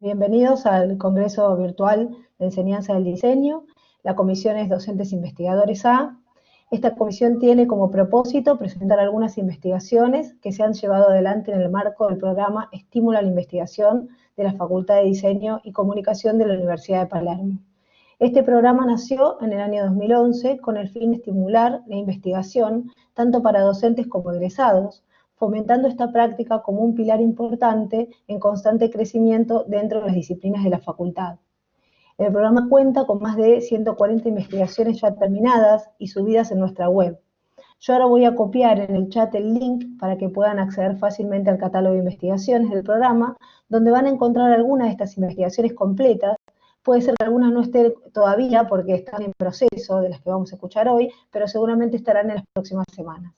Bienvenidos al Congreso Virtual de Enseñanza del Diseño. La comisión es Docentes Investigadores A. Esta comisión tiene como propósito presentar algunas investigaciones que se han llevado adelante en el marco del programa Estímulo a la Investigación de la Facultad de Diseño y Comunicación de la Universidad de Palermo. Este programa nació en el año 2011 con el fin de estimular la investigación tanto para docentes como egresados, fomentando esta práctica como un pilar importante en constante crecimiento dentro de las disciplinas de la facultad. El programa cuenta con más de 140 investigaciones ya terminadas y subidas en nuestra web. Yo ahora voy a copiar en el chat el link para que puedan acceder fácilmente al catálogo de investigaciones del programa, donde van a encontrar algunas de estas investigaciones completas. Puede ser que algunas no estén todavía porque están en proceso, de las que vamos a escuchar hoy, pero seguramente estarán en las próximas semanas.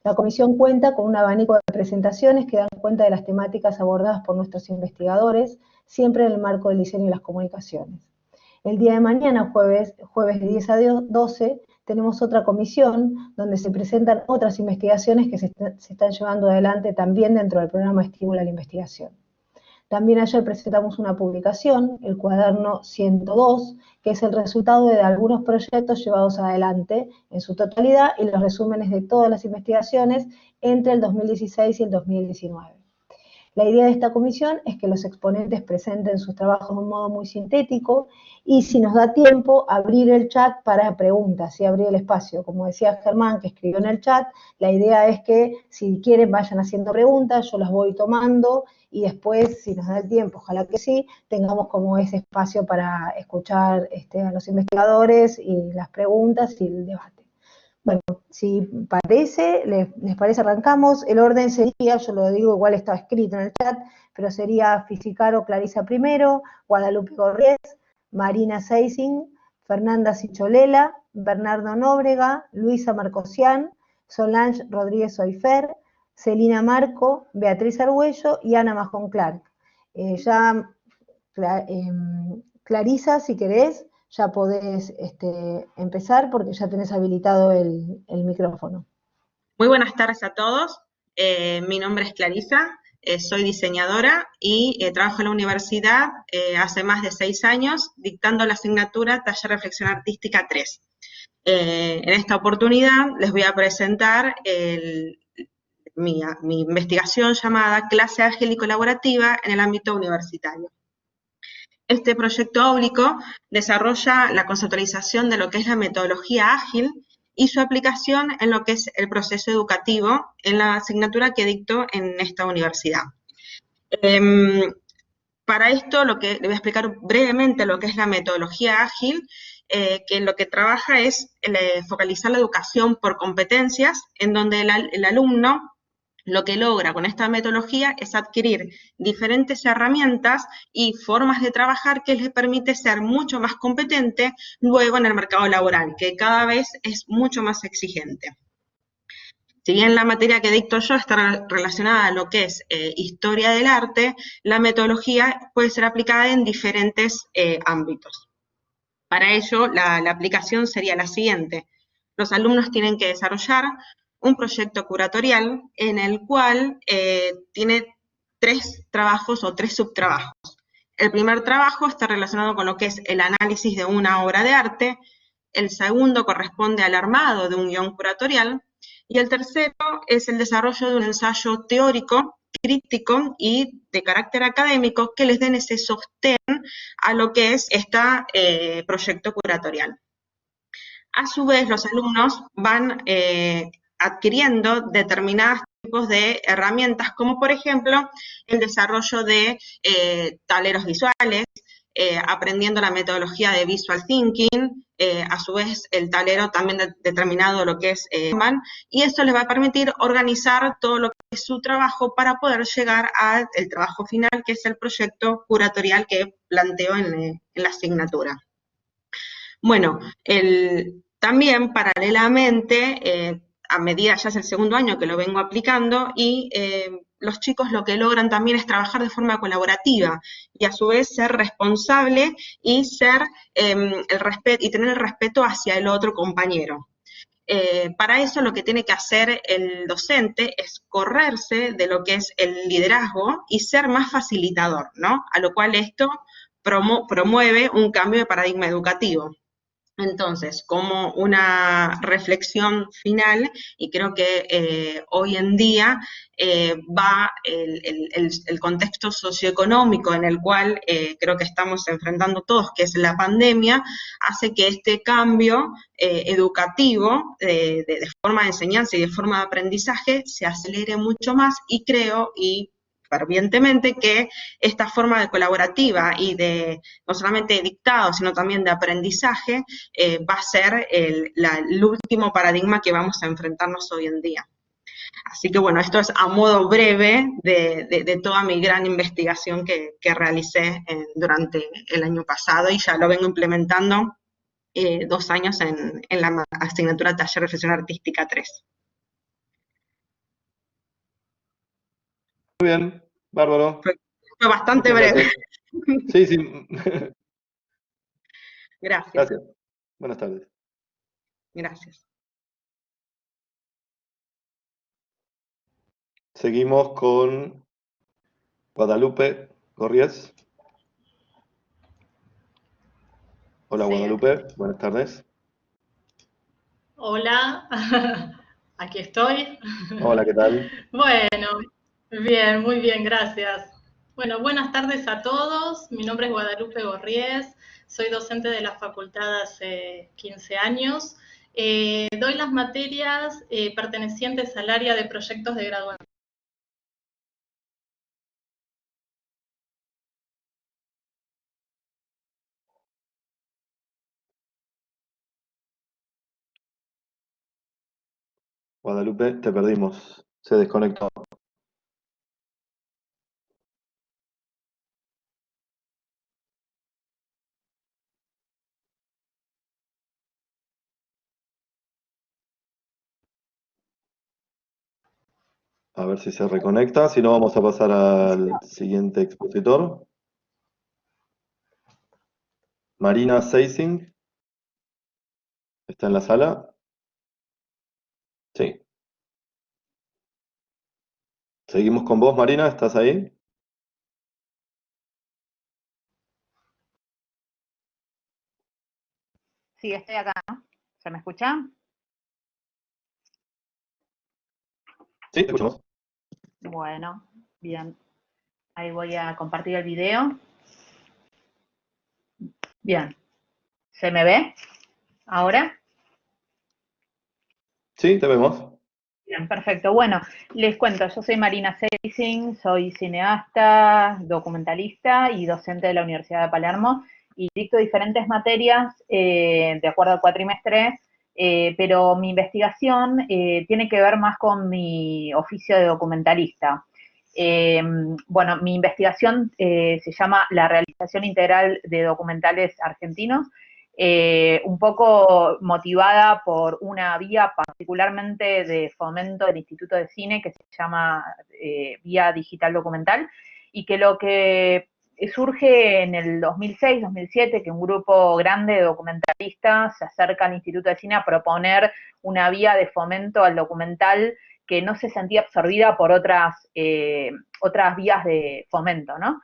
La comisión cuenta con un abanico de presentaciones que dan cuenta de las temáticas abordadas por nuestros investigadores, siempre en el marco del diseño y las comunicaciones. El día de mañana, jueves de 10 a 12, tenemos otra comisión donde se presentan otras investigaciones que se están llevando adelante también dentro del programa Estímulo a la Investigación. También ayer presentamos una publicación, el cuaderno 102, que es el resultado de algunos proyectos llevados adelante en su totalidad y los resúmenes de todas las investigaciones entre el 2016 y el 2019. La idea de esta comisión es que los exponentes presenten sus trabajos de un modo muy sintético y, si nos da tiempo, abrir el chat para preguntas y abrir el espacio. Como decía Germán, que escribió en el chat, la idea es que si quieren vayan haciendo preguntas, yo las voy tomando y después, si nos da el tiempo, ojalá que sí, tengamos como ese espacio para escuchar a los investigadores y las preguntas y el debate. Bueno, si parece, les parece, arrancamos. El orden sería, yo lo digo, igual estaba escrito en el chat, pero sería Fisicaro Clarisa primero, Guadalupe Gorriés, Marina Seising, Fernanda Sicholela, Bernardo Nóbrega, Luisa Marcosian, Solange Rodríguez Oifer, Celina Marco, Beatriz Argüello y Ana Majón Clark. Clarisa, si querés, ya podés empezar porque ya tenés habilitado el micrófono. Muy buenas tardes a todos. Mi nombre es Clarisa, soy diseñadora y trabajo en la universidad hace más de 6 años dictando la asignatura Taller Reflexión Artística 3. En esta oportunidad les voy a presentar mi investigación llamada Clase Ágil y Colaborativa en el ámbito universitario. Este proyecto áulico desarrolla la conceptualización de lo que es la metodología ágil y su aplicación en lo que es el proceso educativo en la asignatura que dicto en esta universidad. Para esto le voy a explicar brevemente lo que es la metodología ágil, que lo que trabaja es focalizar la educación por competencias, en donde el alumno lo que logra con esta metodología es adquirir diferentes herramientas y formas de trabajar que les permite ser mucho más competente luego en el mercado laboral, que cada vez es mucho más exigente. Si bien la materia que dicto yo está relacionada a lo que es historia del arte, la metodología puede ser aplicada en diferentes ámbitos. Para ello, la aplicación sería la siguiente. Los alumnos tienen que desarrollar un proyecto curatorial en el cual tiene 3 trabajos o 3 subtrabajos. El primer trabajo está relacionado con lo que es el análisis de una obra de arte, el segundo corresponde al armado de un guión curatorial, y el tercero es el desarrollo de un ensayo teórico, crítico y de carácter académico que les den ese sostén a lo que es este proyecto curatorial. A su vez, los alumnos van adquiriendo determinados tipos de herramientas, como por ejemplo el desarrollo de tableros visuales, aprendiendo la metodología de Visual Thinking, a su vez el tablero también determinado lo que es Kanban, y esto les va a permitir organizar todo lo que es su trabajo para poder llegar al trabajo final, que es el proyecto curatorial que planteo en la asignatura. Bueno, también paralelamente, a medida ya es el segundo año que lo vengo aplicando, y los chicos lo que logran también es trabajar de forma colaborativa y a su vez ser responsable y tener el respeto hacia el otro compañero. Para eso lo que tiene que hacer el docente es correrse de lo que es el liderazgo y ser más facilitador, ¿no? A lo cual esto promueve un cambio de paradigma educativo. Entonces, como una reflexión final, y creo que hoy en día va el contexto socioeconómico en el cual creo que estamos enfrentando todos, que es la pandemia, hace que este cambio educativo de forma de enseñanza y de forma de aprendizaje se acelere mucho más, y creo, y fervientemente, que esta forma de colaborativa y de no solamente dictado, sino también de aprendizaje, va a ser el último paradigma que vamos a enfrentarnos hoy en día. Así que bueno, esto es a modo breve de toda mi gran investigación que realicé durante el año pasado, y ya lo vengo implementando 2 años en la asignatura Taller de Reflexión Artística 3. Muy bien, bárbaro. Fue bastante Muchas breve. gracias. Sí, sí. Gracias. Gracias. Buenas tardes. Gracias. Seguimos con Guadalupe Gorries. Hola, Sí. Guadalupe, buenas tardes. Hola, aquí estoy. Hola, ¿qué tal? Bueno, bien, muy bien, gracias. Bueno, buenas tardes a todos. Mi nombre es Guadalupe Gorries, soy docente de la facultad hace 15 años. Doy las materias pertenecientes al área de proyectos de graduación. Guadalupe, te perdimos. Se desconectó. A ver si se reconecta. Si no, vamos a pasar al siguiente expositor. Marina Seising. ¿Está en la sala? Sí. Seguimos con vos, Marina. ¿Estás ahí? Sí, estoy acá, ¿no? ¿Se me escucha? Sí, te escuchamos. Bueno, bien. Ahí voy a compartir el video. Bien. ¿Se me ve ahora? Sí, te vemos. Bien, perfecto. Bueno, les cuento, yo soy Marina Seising, soy cineasta, documentalista y docente de la Universidad de Palermo, y dicto diferentes materias de acuerdo al cuatrimestre, pero mi investigación tiene que ver más con mi oficio de documentalista. Bueno, mi investigación se llama La realización integral de documentales argentinos, un poco motivada por una vía particularmente de fomento del Instituto de Cine que se llama Vía Digital Documental, y que lo que surge en el 2006-2007, que un grupo grande de documentalistas se acerca al Instituto de Cine a proponer una vía de fomento al documental que no se sentía absorbida por otras vías de fomento, ¿no?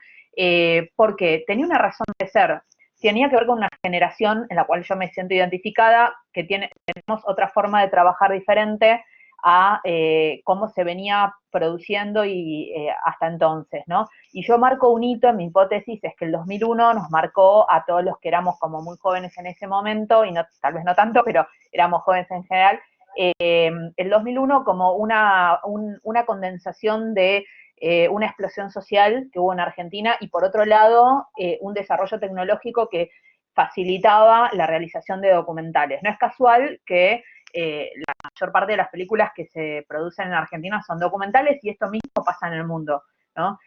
Porque tenía una razón de ser. Tenía que ver con una generación en la cual yo me siento identificada, que tenemos otra forma de trabajar diferente a cómo se venía produciendo y hasta entonces, ¿no? Y yo marco un hito en mi hipótesis, es que el 2001 nos marcó a todos los que éramos como muy jóvenes en ese momento, y no, tal vez no tanto, pero éramos jóvenes en general, el 2001 como una condensación de una explosión social que hubo en Argentina, y por otro lado un desarrollo tecnológico que facilitaba la realización de documentales. No es casual que la mayor parte de las películas que se producen en Argentina son documentales, y esto mismo pasa en el mundo, ¿no?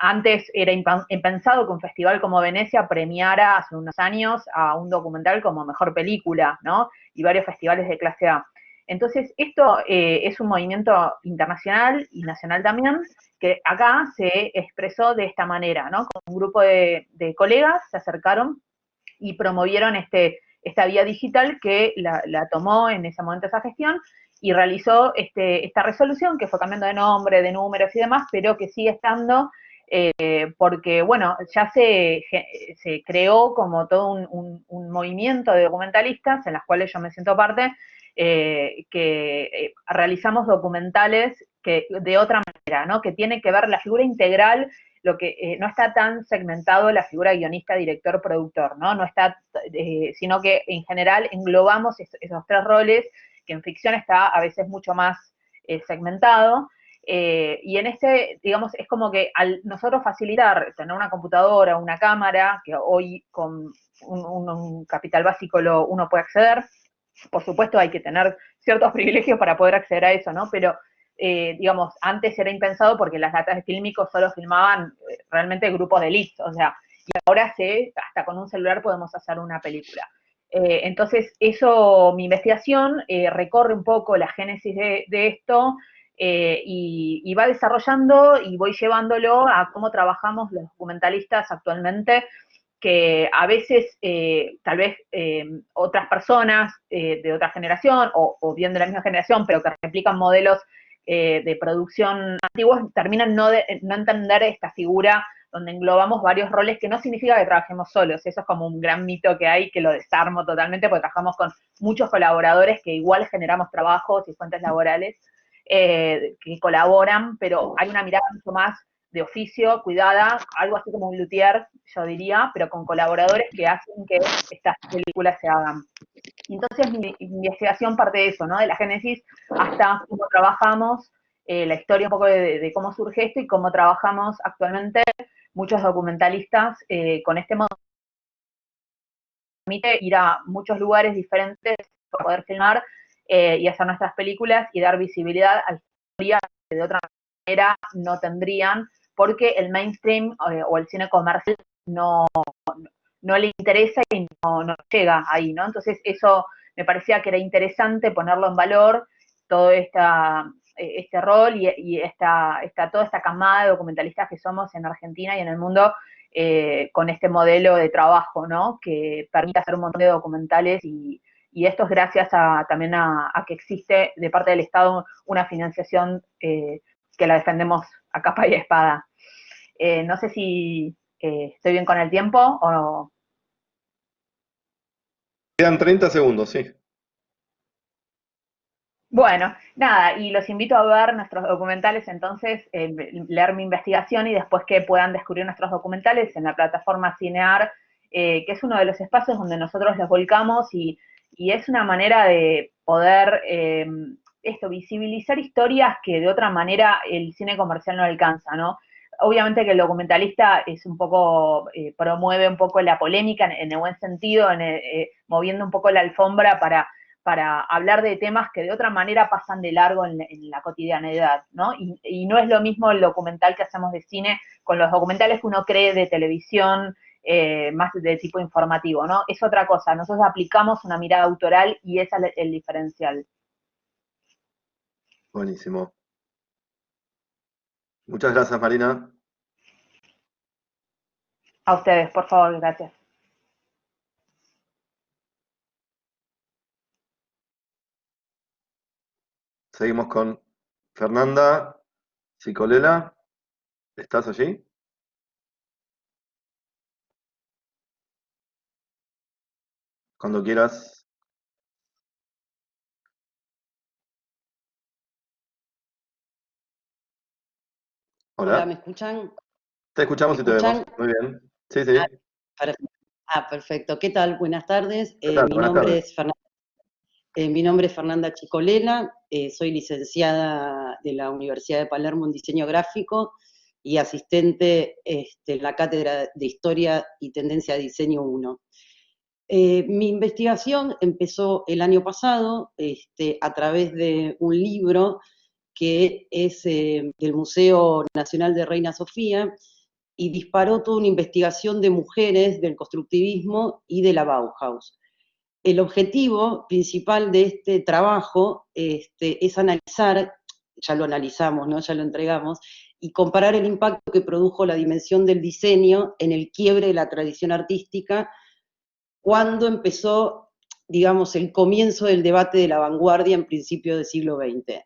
Antes era impensado que un festival como Venecia premiara hace unos años a un documental como mejor película, ¿no? Y varios festivales de clase A. Entonces, esto es un movimiento internacional y nacional también, que acá se expresó de esta manera, ¿no? Con un grupo de colegas se acercaron y promovieron este esta vía digital que la tomó en ese momento esa gestión y realizó esta resolución que fue cambiando de nombre, de números y demás, pero que sigue estando porque, bueno, ya se creó como todo un movimiento de documentalistas en las cuales yo me siento parte, que realizamos documentales que de otra manera, ¿no? Que tiene que ver la figura integral, lo que no está tan segmentado la figura guionista, director, productor, ¿no? No está, sino que en general englobamos esos tres roles, que en ficción está a veces mucho más segmentado. Y en digamos, es como que al nosotros facilitar tener una computadora, una cámara, que hoy con un capital básico uno puede acceder, por supuesto hay que tener ciertos privilegios para poder acceder a eso, ¿no? Pero, digamos, antes era impensado porque las datas de fílmicos solo filmaban realmente grupos de leads, o sea, y ahora hasta con un celular podemos hacer una película. Entonces, mi investigación recorre un poco la génesis de esto, y va desarrollando y voy llevándolo a cómo trabajamos los documentalistas actualmente, que a veces tal vez otras personas de otra generación o bien de la misma generación, pero que replican modelos de producción antiguos, terminan no entender esta figura donde englobamos varios roles, que no significa que trabajemos solos. Eso es como un gran mito que hay, que lo desarmo totalmente, porque trabajamos con muchos colaboradores que igual generamos trabajos y fuentes laborales que colaboran, pero hay una mirada mucho más de oficio, cuidada, algo así como un luthier, yo diría, pero con colaboradores que hacen que estas películas se hagan. Y entonces mi investigación parte de eso, ¿no? De la génesis hasta cómo trabajamos, la historia un poco de cómo surge esto y cómo trabajamos actualmente muchos documentalistas con este modo. Permite ir a muchos lugares diferentes para poder filmar y hacer nuestras películas y dar visibilidad a historias que de otra manera no tendrían, porque el mainstream o el cine comercial no le interesa y no llega ahí, ¿no? Entonces eso me parecía que era interesante ponerlo en valor, todo este rol y toda esta camada de documentalistas que somos en Argentina y en el mundo, con este modelo de trabajo, ¿no? Que permite hacer un montón de documentales y esto es gracias también a que existe de parte del Estado una financiación que la defendemos a capa y espada. No sé si estoy bien con el tiempo o no. Quedan 30 segundos, sí. Bueno, nada, y los invito a ver nuestros documentales, entonces, leer mi investigación y después que puedan descubrir nuestros documentales en la plataforma Cinear, que es uno de los espacios donde nosotros los volcamos y es una manera de poder visibilizar historias que de otra manera el cine comercial no alcanza, ¿no? Obviamente que el documentalista es un poco, promueve un poco la polémica en el buen sentido, moviendo un poco la alfombra para hablar de temas que de otra manera pasan de largo en la cotidianidad, ¿no? Y no es lo mismo el documental que hacemos de cine con los documentales que uno cree de televisión, más de tipo informativo, ¿no? Es otra cosa, nosotros aplicamos una mirada autoral y ese es el diferencial. Buenísimo. Muchas gracias, Marina. A ustedes, por favor, gracias. Seguimos con Fernanda Cicolela. ¿Estás allí? Cuando quieras. Hola, ¿me escuchan? Te escuchamos y te vemos. Muy bien. Sí, sí. Perfecto. ¿Qué tal? Buenas tardes. ¿Qué tal? Buenas tardes. Mi nombre es Fernanda Cicolela, soy licenciada de la Universidad de Palermo en Diseño Gráfico y asistente en la Cátedra de Historia y Tendencia de Diseño 1. Mi investigación empezó el año pasado a través de un libro que es del Museo Nacional de Reina Sofía, y disparó toda una investigación de mujeres, del constructivismo y de la Bauhaus. El objetivo principal de este trabajo es analizar, ya lo analizamos, ¿no? Ya lo entregamos, y comparar el impacto que produjo la dimensión del diseño en el quiebre de la tradición artística cuando empezó digamos, el comienzo del debate de la vanguardia en principio del siglo XX.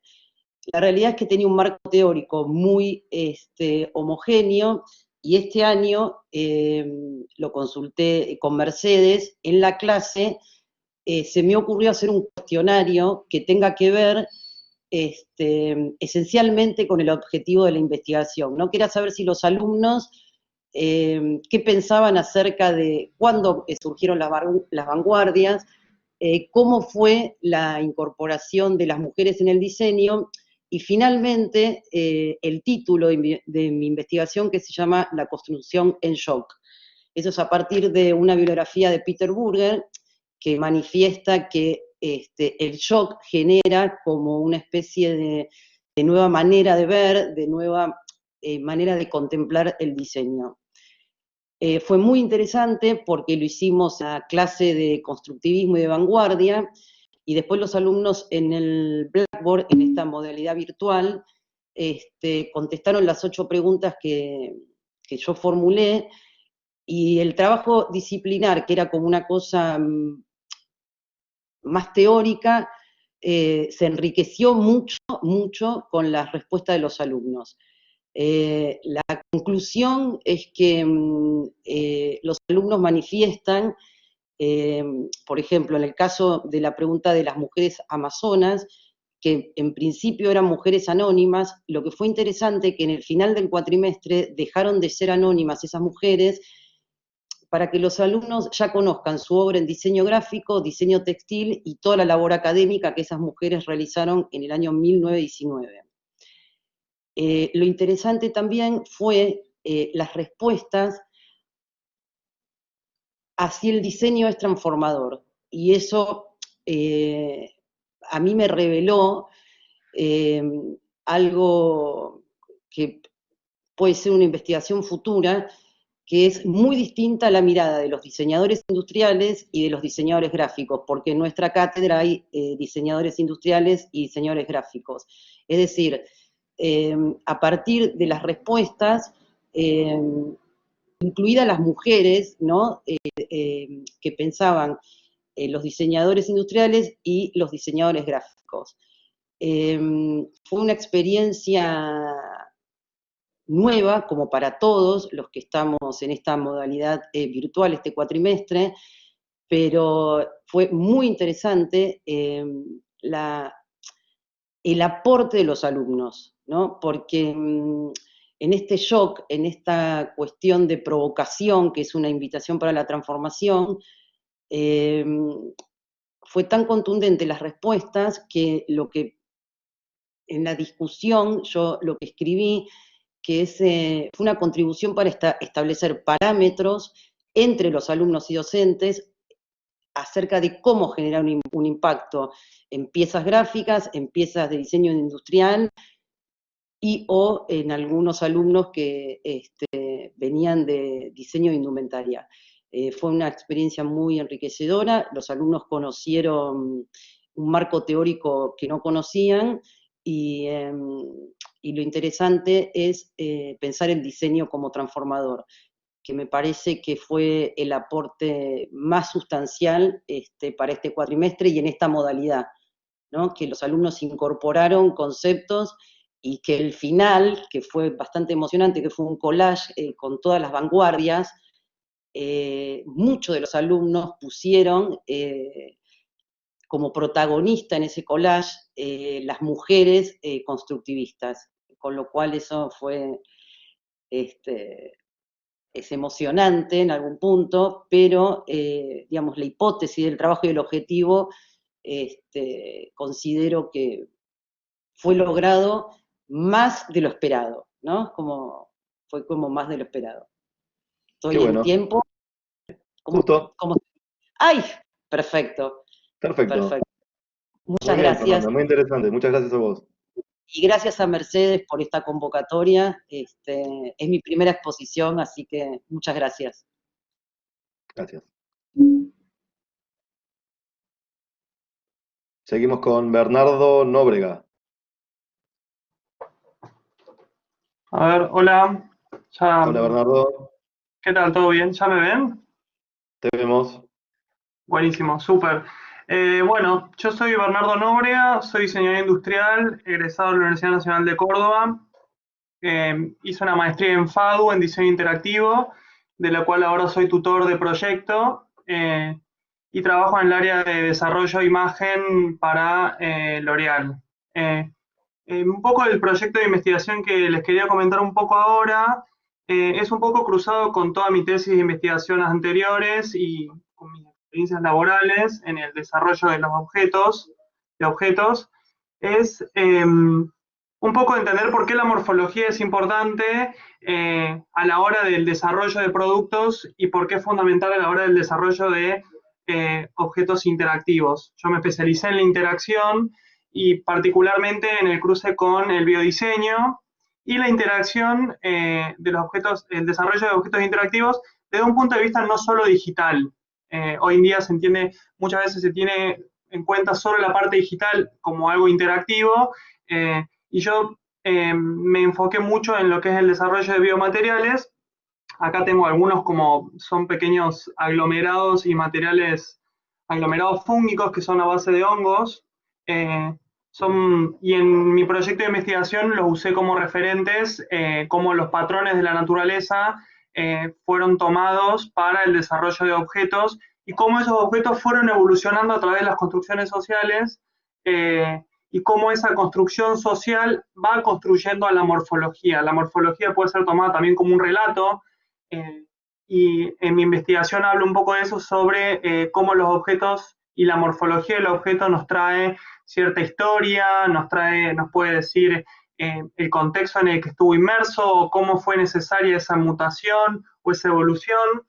La realidad es que tenía un marco teórico muy homogéneo, y este año lo consulté con Mercedes en la clase. Se me ocurrió hacer un cuestionario que tenga que ver esencialmente con el objetivo de la investigación, ¿no? Quería saber si los alumnos qué pensaban acerca de cuándo surgieron las vanguardias, cómo fue la incorporación de las mujeres en el diseño, y finalmente el título de mi investigación, que se llama La construcción en shock. Eso es a partir de una bibliografía de Peter Burger, que manifiesta que el shock genera como una especie de nueva manera de ver, de nueva manera de contemplar el diseño. Fue muy interesante porque lo hicimos a clase de constructivismo y de vanguardia, y después los alumnos en el Blackboard, en esta modalidad virtual, contestaron las 8 preguntas que yo formulé, y el trabajo disciplinar, que era como una cosa más teórica, se enriqueció mucho, mucho con las respuestas de los alumnos. La conclusión es que los alumnos manifiestan, por ejemplo, en el caso de la pregunta de las mujeres amazonas, que en principio eran mujeres anónimas. Lo que fue interesante que en el final del cuatrimestre dejaron de ser anónimas esas mujeres, para que los alumnos ya conozcan su obra en diseño gráfico, diseño textil y toda la labor académica que esas mujeres realizaron en el año 1919. Lo interesante también fue las respuestas hacia el diseño es transformador, y eso a mí me reveló algo que puede ser una investigación futura, que es muy distinta a la mirada de los diseñadores industriales y de los diseñadores gráficos, porque en nuestra cátedra hay diseñadores industriales y diseñadores gráficos. Es decir, a partir de las respuestas, incluidas las mujeres, ¿no? Que pensaban los diseñadores industriales y los diseñadores gráficos. Fue una experiencia nueva, como para todos los que estamos en esta modalidad virtual este cuatrimestre, pero fue muy interesante el aporte de los alumnos, ¿no? Porque en este shock, en esta cuestión de provocación, que es una invitación para la transformación, fue tan contundente las respuestas que en la discusión yo lo que escribí, que fue una contribución para establecer parámetros entre los alumnos y docentes acerca de cómo generar un impacto en piezas gráficas, en piezas de diseño industrial, o en algunos alumnos que venían de diseño de indumentaria. Fue una experiencia muy enriquecedora. Los alumnos conocieron un marco teórico que no conocían, y lo interesante es pensar el diseño como transformador, que me parece que fue el aporte más sustancial para este cuatrimestre y en esta modalidad, ¿no? Que los alumnos incorporaron conceptos, y que el final, que fue bastante emocionante, que fue un collage con todas las vanguardias, muchos de los alumnos pusieron como protagonista en ese collage las mujeres constructivistas, con lo cual eso fue es emocionante en algún punto, pero digamos, la hipótesis del trabajo y el objetivo considero que fue logrado más de lo esperado, ¿no? Fue como más de lo esperado. Estoy Qué bueno. en tiempo. Justo. ¡Ay! Perfecto. Perfecto. Muchas Muy bien, gracias. Fernanda, muy interesante. Muchas gracias a vos. Y gracias a Mercedes por esta convocatoria. Es mi primera exposición, así que muchas gracias. Gracias. Seguimos con Bernardo Nóbrega. A ver, hola. Hola, Bernardo. ¿Qué tal? ¿Todo bien? ¿Ya me ven? Te vemos. Buenísimo, súper. Bueno, yo soy Bernardo Nóbrega, soy diseñador industrial, egresado de la Universidad Nacional de Córdoba. Hice una maestría en FADU, en diseño interactivo, de la cual ahora soy tutor de proyecto, y trabajo en el área de desarrollo de imagen para L'Oréal. Un poco el proyecto de investigación que les quería comentar un poco ahora es un poco cruzado con toda mi tesis de investigaciones anteriores y con mis experiencias laborales en el desarrollo de los objetos, es un poco entender por qué la morfología es importante a la hora del desarrollo de productos y por qué es fundamental a la hora del desarrollo de objetos interactivos. Yo me especialicé en la interacción y particularmente en el cruce con el biodiseño y la interacción de los objetos, el desarrollo de objetos interactivos desde un punto de vista no solo digital. Hoy en día se entiende, muchas veces se tiene en cuenta solo la parte digital como algo interactivo, y yo me enfoqué mucho en lo que es el desarrollo de biomateriales. Acá tengo algunos como son pequeños aglomerados y materiales, aglomerados fúngicos que son a base de hongos, y en mi proyecto de investigación los usé como referentes, como los patrones de la naturaleza fueron tomados para el desarrollo de objetos y cómo esos objetos fueron evolucionando a través de las construcciones sociales, y cómo esa construcción social va construyendo a la morfología. La morfología puede ser tomada también como un relato, y en mi investigación hablo un poco de eso, sobre cómo los objetos y la morfología del objeto nos trae cierta historia, nos puede decir el contexto en el que estuvo inmerso, o cómo fue necesaria esa mutación o esa evolución,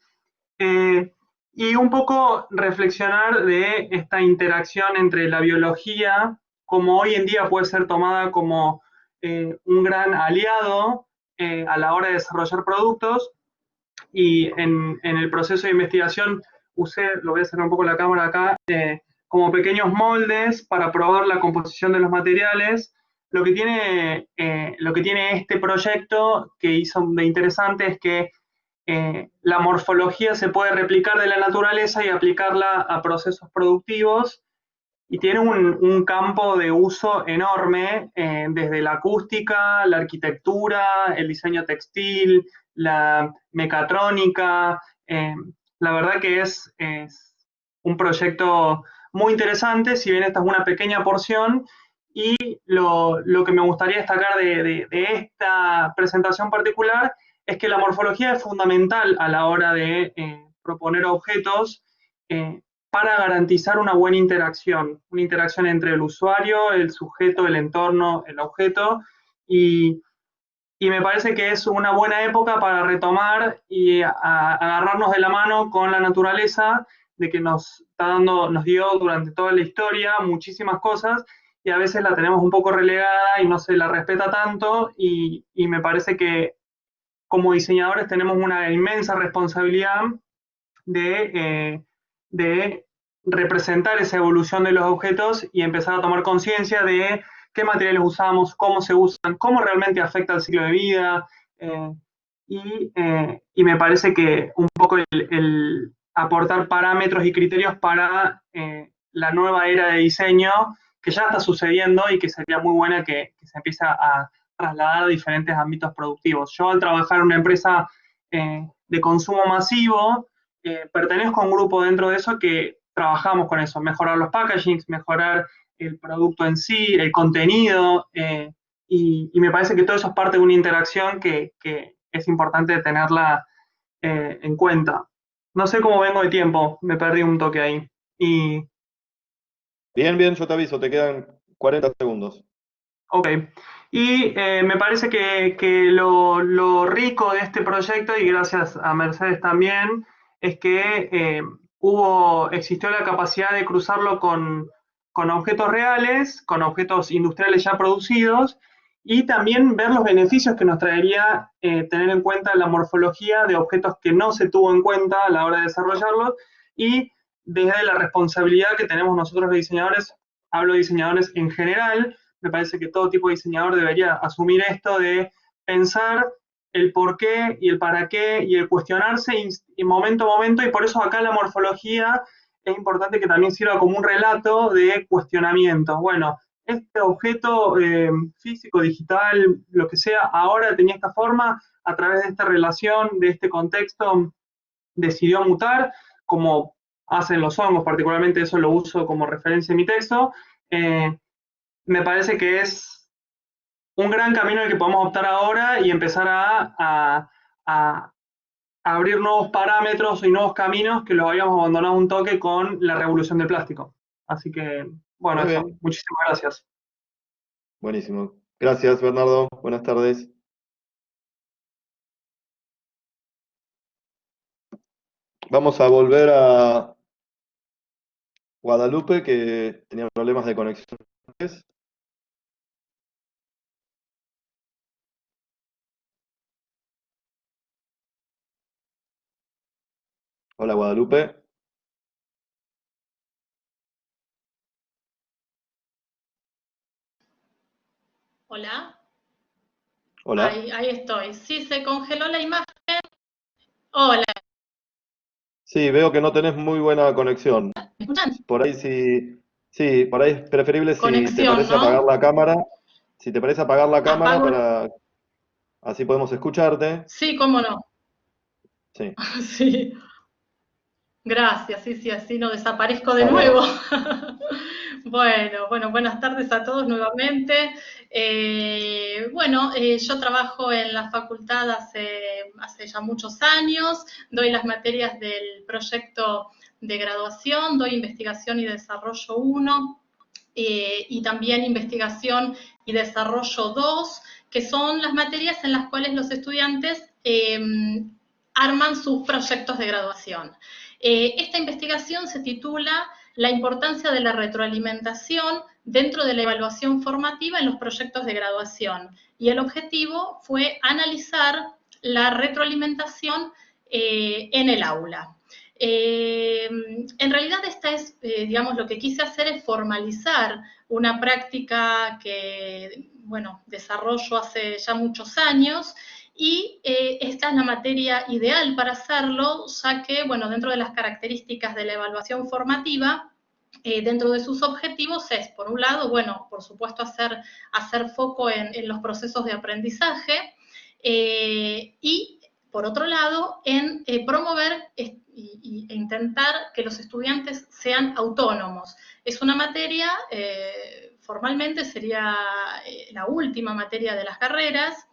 y un poco reflexionar de esta interacción entre la biología, como hoy en día puede ser tomada como un gran aliado a la hora de desarrollar productos, y en el proceso de investigación usé, lo voy a hacer un poco la cámara acá, como pequeños moldes para probar la composición de los materiales. Lo que tiene este proyecto que hizo de interesante es que la morfología se puede replicar de la naturaleza y aplicarla a procesos productivos, y tiene un campo de uso enorme, desde la acústica, la arquitectura, el diseño textil, la mecatrónica. La verdad que es un proyecto muy interesante, si bien esta es una pequeña porción, y lo que me gustaría destacar de esta presentación particular es que la morfología es fundamental a la hora de proponer objetos, para garantizar una buena interacción entre el usuario, el sujeto, el entorno, el objeto, y me parece que es una buena época para retomar y agarrarnos de la mano con la naturaleza, de que nos dio durante toda la historia muchísimas cosas, y a veces la tenemos un poco relegada y no se la respeta tanto, y me parece que como diseñadores tenemos una inmensa responsabilidad de representar esa evolución de los objetos y empezar a tomar conciencia de qué materiales usamos, cómo se usan, cómo realmente afecta el ciclo de vida, y me parece que un poco el aportar parámetros y criterios para la nueva era de diseño que ya está sucediendo y que sería muy buena que se empiece a trasladar a diferentes ámbitos productivos. Yo, al trabajar en una empresa de consumo masivo, pertenezco a un grupo dentro de eso que trabajamos con eso, mejorar los packagings, mejorar el producto en sí, el contenido, y me parece que todo eso es parte de una interacción que es importante tenerla en cuenta. No sé cómo vengo de tiempo, me perdí un toque ahí. Bien, yo te aviso, te quedan 40 segundos. Ok. Y me parece que lo rico de este proyecto, y gracias a Mercedes también, es que existió la capacidad de cruzarlo con objetos reales, con objetos industriales ya producidos, y también ver los beneficios que nos traería tener en cuenta la morfología de objetos que no se tuvo en cuenta a la hora de desarrollarlos, y desde la responsabilidad que tenemos nosotros los diseñadores, hablo de diseñadores en general, me parece que todo tipo de diseñador debería asumir esto de pensar el por qué y el para qué y el cuestionarse en momento a momento, y por eso acá la morfología es importante que también sirva como un relato de cuestionamiento. Bueno, este objeto físico, digital, lo que sea, ahora tenía esta forma, a través de esta relación, de este contexto, decidió mutar, como hacen los hongos, particularmente eso lo uso como referencia en mi texto. Me parece que es un gran camino el que podemos optar ahora y empezar a abrir nuevos parámetros y nuevos caminos que los habíamos abandonado un toque con la revolución del plástico. Así que, bueno, Muy eso. bien. Muchísimas gracias. Buenísimo. Gracias, Bernardo. Buenas tardes. Vamos a volver a Guadalupe, que tenía problemas de conexión. Hola, Guadalupe. Hola. Hola. Ahí estoy. Sí, se congeló la imagen. Hola. Sí, veo que no tenés muy buena conexión. ¿Me escuchan? Por ahí sí, por ahí es preferible si te Conexión, parece apagar ¿no? la cámara. Si te parece apagar la cámara Apago. para así podemos escucharte. Sí, cómo no. Sí. Sí. Gracias, sí, así no desaparezco de Bárbaro. nuevo. Bueno, buenas tardes a todos nuevamente. Yo trabajo en la facultad hace ya muchos años, doy las materias del proyecto de graduación, doy investigación y desarrollo 1 y también investigación y desarrollo 2, que son las materias en las cuales los estudiantes arman sus proyectos de graduación. Esta investigación se titula La importancia de la retroalimentación dentro de la evaluación formativa en los proyectos de graduación. Y el objetivo fue analizar la retroalimentación en el aula. En realidad esta es, digamos, lo que quise hacer es formalizar una práctica que, bueno, desarrollo hace ya muchos años y esta es la materia ideal para hacerlo, ya que, bueno, dentro de las características de la evaluación formativa, dentro de sus objetivos es, por un lado, bueno, por supuesto, hacer foco en los procesos de aprendizaje y, por otro lado, en promover e intentar que los estudiantes sean autónomos. Es una materia, formalmente sería la última materia de las carreras,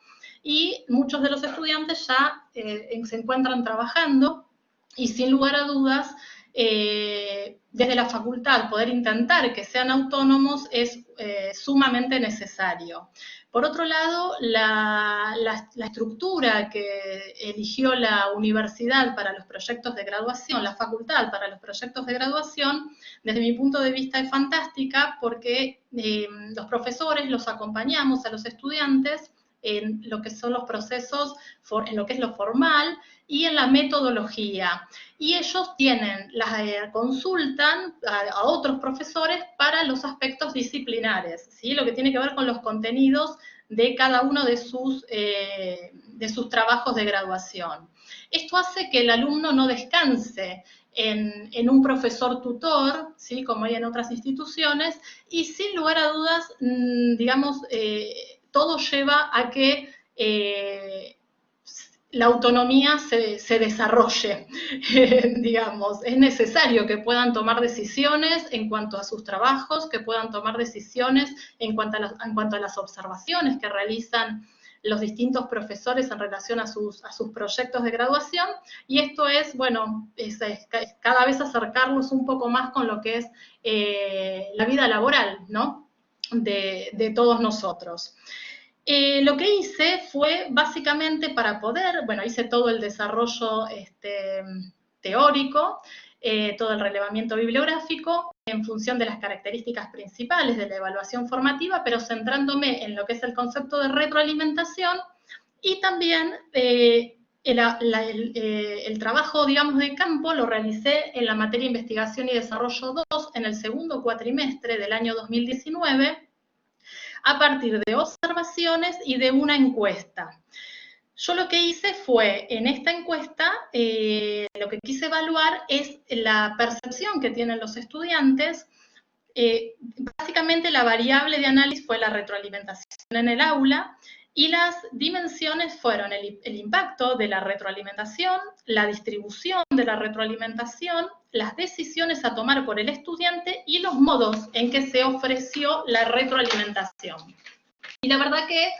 y muchos de los estudiantes ya se encuentran trabajando y sin lugar a dudas, desde la facultad poder intentar que sean autónomos es sumamente necesario. Por otro lado, la estructura que eligió la universidad para los proyectos de graduación, la facultad para los proyectos de graduación, desde mi punto de vista es fantástica porque los profesores los acompañamos a los estudiantes en lo que son los procesos, en lo que es lo formal y en la metodología. Y ellos consultan a otros profesores para los aspectos disciplinares, ¿sí? Lo que tiene que ver con los contenidos de cada uno de sus trabajos de graduación. Esto hace que el alumno no descanse en un profesor tutor, ¿sí? Como hay en otras instituciones, y sin lugar a dudas, digamos, todo lleva a que la autonomía se desarrolle, digamos. Es necesario que puedan tomar decisiones en cuanto a sus trabajos, que puedan tomar decisiones en cuanto a las observaciones que realizan los distintos profesores en relación a sus proyectos de graduación, y esto es, bueno, es cada vez acercarnos un poco más con lo que es la vida laboral, ¿no? De todos nosotros. Lo que hice fue básicamente para poder, bueno, hice todo el desarrollo teórico, todo el relevamiento bibliográfico en función de las características principales de la evaluación formativa, pero centrándome en lo que es el concepto de retroalimentación y también el trabajo, digamos, de campo lo realicé en la materia Investigación y Desarrollo 2 en el segundo cuatrimestre del año 2019, a partir de observaciones y de una encuesta. Yo lo que hice fue, en esta encuesta, lo que quise evaluar es la percepción que tienen los estudiantes. Básicamente la variable de análisis fue la retroalimentación en el aula, y las dimensiones fueron el impacto de la retroalimentación, la distribución de la retroalimentación, las decisiones a tomar por el estudiante y los modos en que se ofreció la retroalimentación. Y la verdad que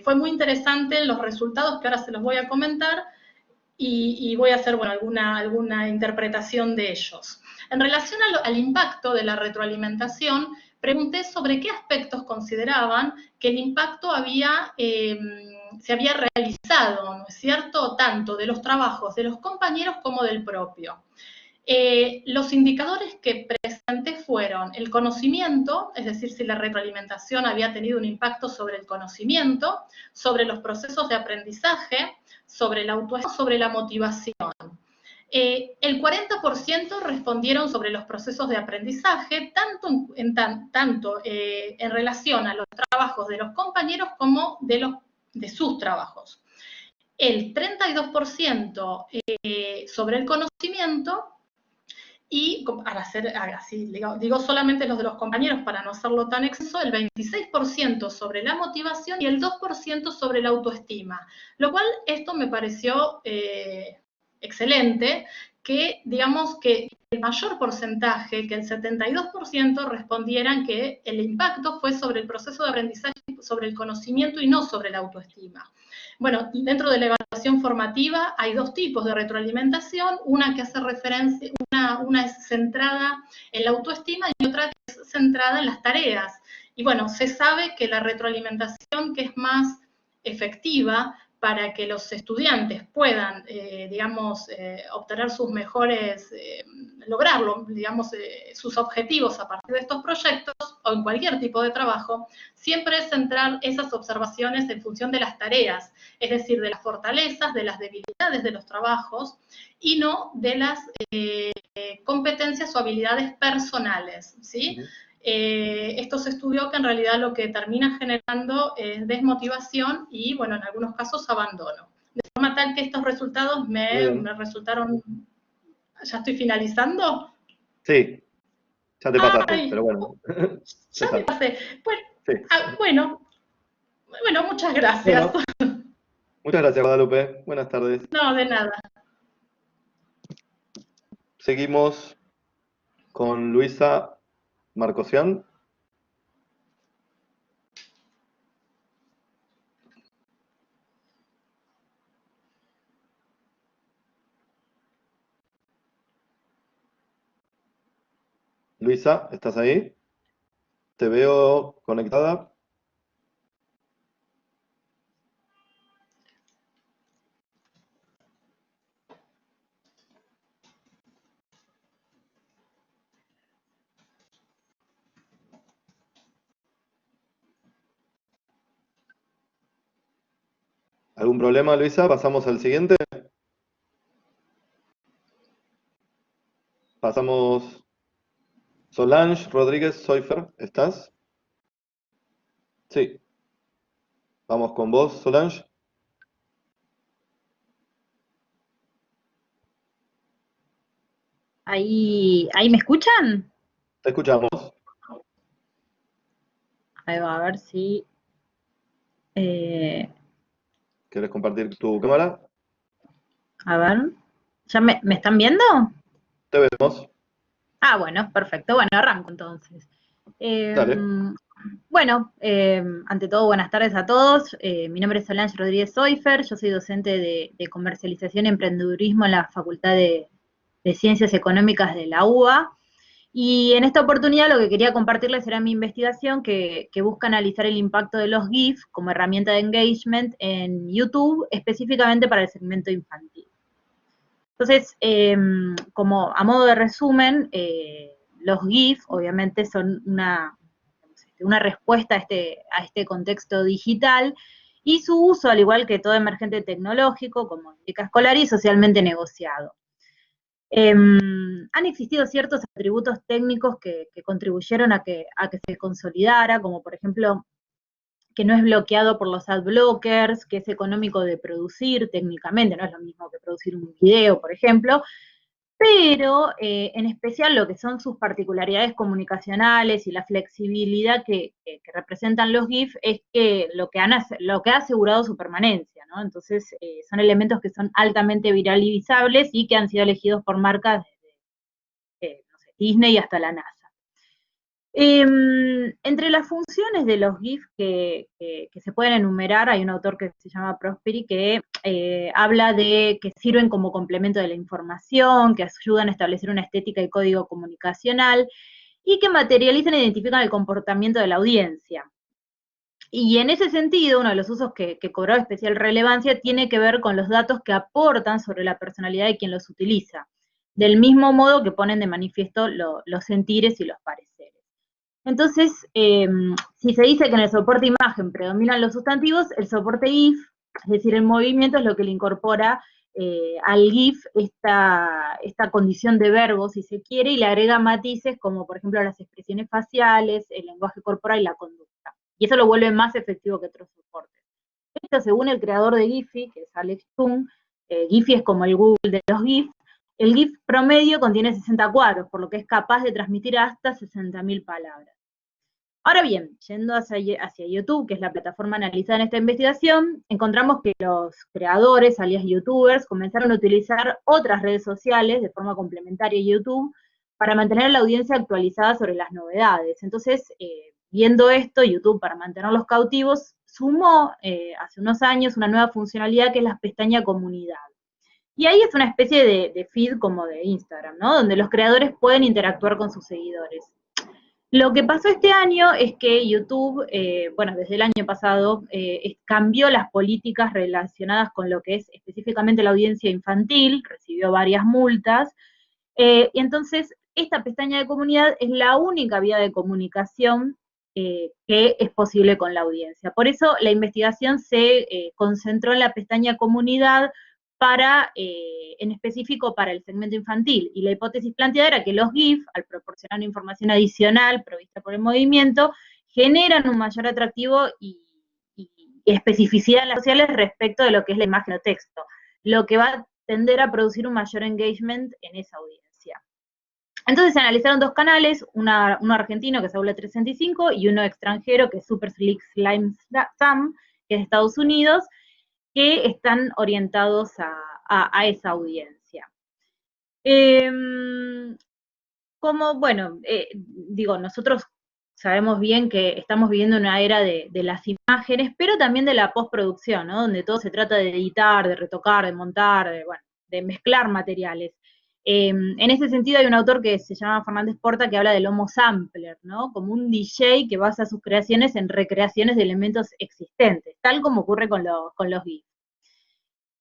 fue muy interesante los resultados, que ahora se los voy a comentar, y voy a hacer, bueno, alguna interpretación de ellos. En relación al impacto de la retroalimentación, pregunté sobre qué aspectos consideraban que el impacto se había realizado, ¿no es cierto?, tanto de los trabajos de los compañeros como del propio. Los indicadores que presenté fueron el conocimiento, es decir, si la retroalimentación había tenido un impacto sobre el conocimiento, sobre los procesos de aprendizaje, sobre la autoestima, sobre la motivación. El 40% respondieron sobre los procesos de aprendizaje, tanto en relación a los trabajos de los compañeros como de sus trabajos. El 32% sobre el conocimiento, y para hacer así, digo solamente los de los compañeros para no hacerlo tan extenso, el 26% sobre la motivación y el 2% sobre la autoestima. Lo cual esto me pareció excelente, que digamos que el mayor porcentaje, que el 72% respondieran que el impacto fue sobre el proceso de aprendizaje, sobre el conocimiento y no sobre la autoestima. Bueno, dentro de la evaluación formativa hay dos tipos de retroalimentación, una que hace referencia, una es centrada en la autoestima y otra que es centrada en las tareas. Y bueno, se sabe que la retroalimentación que es más efectiva para que los estudiantes puedan, obtener sus mejores, lograrlo, sus objetivos a partir de estos proyectos o en cualquier tipo de trabajo, siempre es centrar esas observaciones en función de las tareas, es decir, de las fortalezas, de las debilidades de los trabajos y no de las competencias o habilidades personales, ¿sí? Esto se estudió que en realidad lo que termina generando es desmotivación y, bueno, en algunos casos abandono. De forma tal que estos resultados me resultaron... ¿Ya estoy finalizando? Sí, ya te pasaste, Ay, pero bueno. Ya me pasé. Bueno, Sí. Bueno, muchas gracias. Bueno, muchas gracias, Guadalupe. Buenas tardes. No, de nada. Seguimos con Luisa Marcosian. Luisa, ¿estás ahí? Te veo conectada. ¿Algún problema, Luisa? ¿Pasamos al siguiente? Pasamos. Solange Rodríguez Soifer, ¿estás? Sí. Vamos con vos, Solange. ¿Ahí me escuchan? Te escuchamos. Ahí va, a ver si... ¿Quieres compartir tu cámara? a ver, ¿ya me están viendo? Te vemos. Ah, bueno, perfecto. Bueno, arranco entonces. Dale. Bueno, ante todo, buenas tardes a todos. Mi nombre es Solange Rodríguez Soifer, yo soy docente de comercialización y emprendedurismo en la Facultad de Ciencias Económicas de la UBA. Y en esta oportunidad lo que quería compartirles era mi investigación que busca analizar el impacto de los GIF como herramienta de engagement en YouTube, específicamente para el segmento infantil. Entonces, como a modo de resumen, los GIF obviamente son una respuesta a este contexto digital y su uso, al igual que todo emergente tecnológico, como indica Escolari, es socialmente negociado. Han existido ciertos atributos técnicos que contribuyeron a que se consolidara, como por ejemplo que no es bloqueado por los ad blockers, que es económico de producir técnicamente, no es lo mismo que producir un video, por ejemplo, pero en especial lo que son sus particularidades comunicacionales y la flexibilidad que representan los GIF es que lo que ha asegurado su permanencia, ¿no? Entonces son elementos que son altamente viralizables y que han sido elegidos por marcas desde no sé, Disney hasta la NASA. Entre las funciones de los GIF que se pueden enumerar, hay un autor que se llama Prosperi que habla de que sirven como complemento de la información, que ayudan a establecer una estética y código comunicacional, y que materializan e identifican el comportamiento de la audiencia. Y en ese sentido, uno de los usos que cobró especial relevancia tiene que ver con los datos que aportan sobre la personalidad de quien los utiliza, del mismo modo que ponen de manifiesto los sentires y los pareceres. Entonces, si se dice que en el soporte imagen predominan los sustantivos, el soporte GIF, es decir, el movimiento, es lo que le incorpora al GIF esta condición de verbo, si se quiere, y le agrega matices como, por ejemplo, las expresiones faciales, el lenguaje corporal y la conducta. Y eso lo vuelve más efectivo que otros soportes. Esto, según el creador de Giphy, que es Alex Chung, Giphy es como el Google de los GIF, el GIF promedio contiene 60 cuadros, por lo que es capaz de transmitir hasta 60.000 palabras. Ahora bien, yendo hacia YouTube, que es la plataforma analizada en esta investigación, encontramos que los creadores, alias youtubers, comenzaron a utilizar otras redes sociales de forma complementaria a YouTube para mantener a la audiencia actualizada sobre las novedades. Entonces, viendo esto, YouTube, para mantenerlos cautivos, sumó hace unos años una nueva funcionalidad que es la pestaña comunidad. Y ahí es una especie de feed como de Instagram, ¿no? Donde los creadores pueden interactuar con sus seguidores. Lo que pasó este año es que YouTube, bueno, desde el año pasado, cambió las políticas relacionadas con lo que es específicamente la audiencia infantil, recibió varias multas, y entonces esta pestaña de comunidad es la única vía de comunicación que es posible con la audiencia. Por eso la investigación se concentró en la pestaña comunidad en específico para el segmento infantil, y la hipótesis planteada era que los GIF, al proporcionar información adicional provista por el movimiento, generan un mayor atractivo y especificidad en las sociales respecto de lo que es la imagen o texto, lo que va a tender a producir un mayor engagement en esa audiencia. Entonces se analizaron dos canales, uno argentino que es Aula 365 y uno extranjero que es Super Slick Slime Sam, que es de Estados Unidos, que están orientados a esa audiencia. Nosotros sabemos bien que estamos viviendo una era de las imágenes, pero también de la postproducción, ¿no? Donde todo se trata de editar, de retocar, de montar, de mezclar materiales. En ese sentido hay un autor que se llama Fernández Porta que habla del Homo Sampler, ¿no? Como un DJ que basa sus creaciones en recreaciones de elementos existentes, tal como ocurre con los GIF.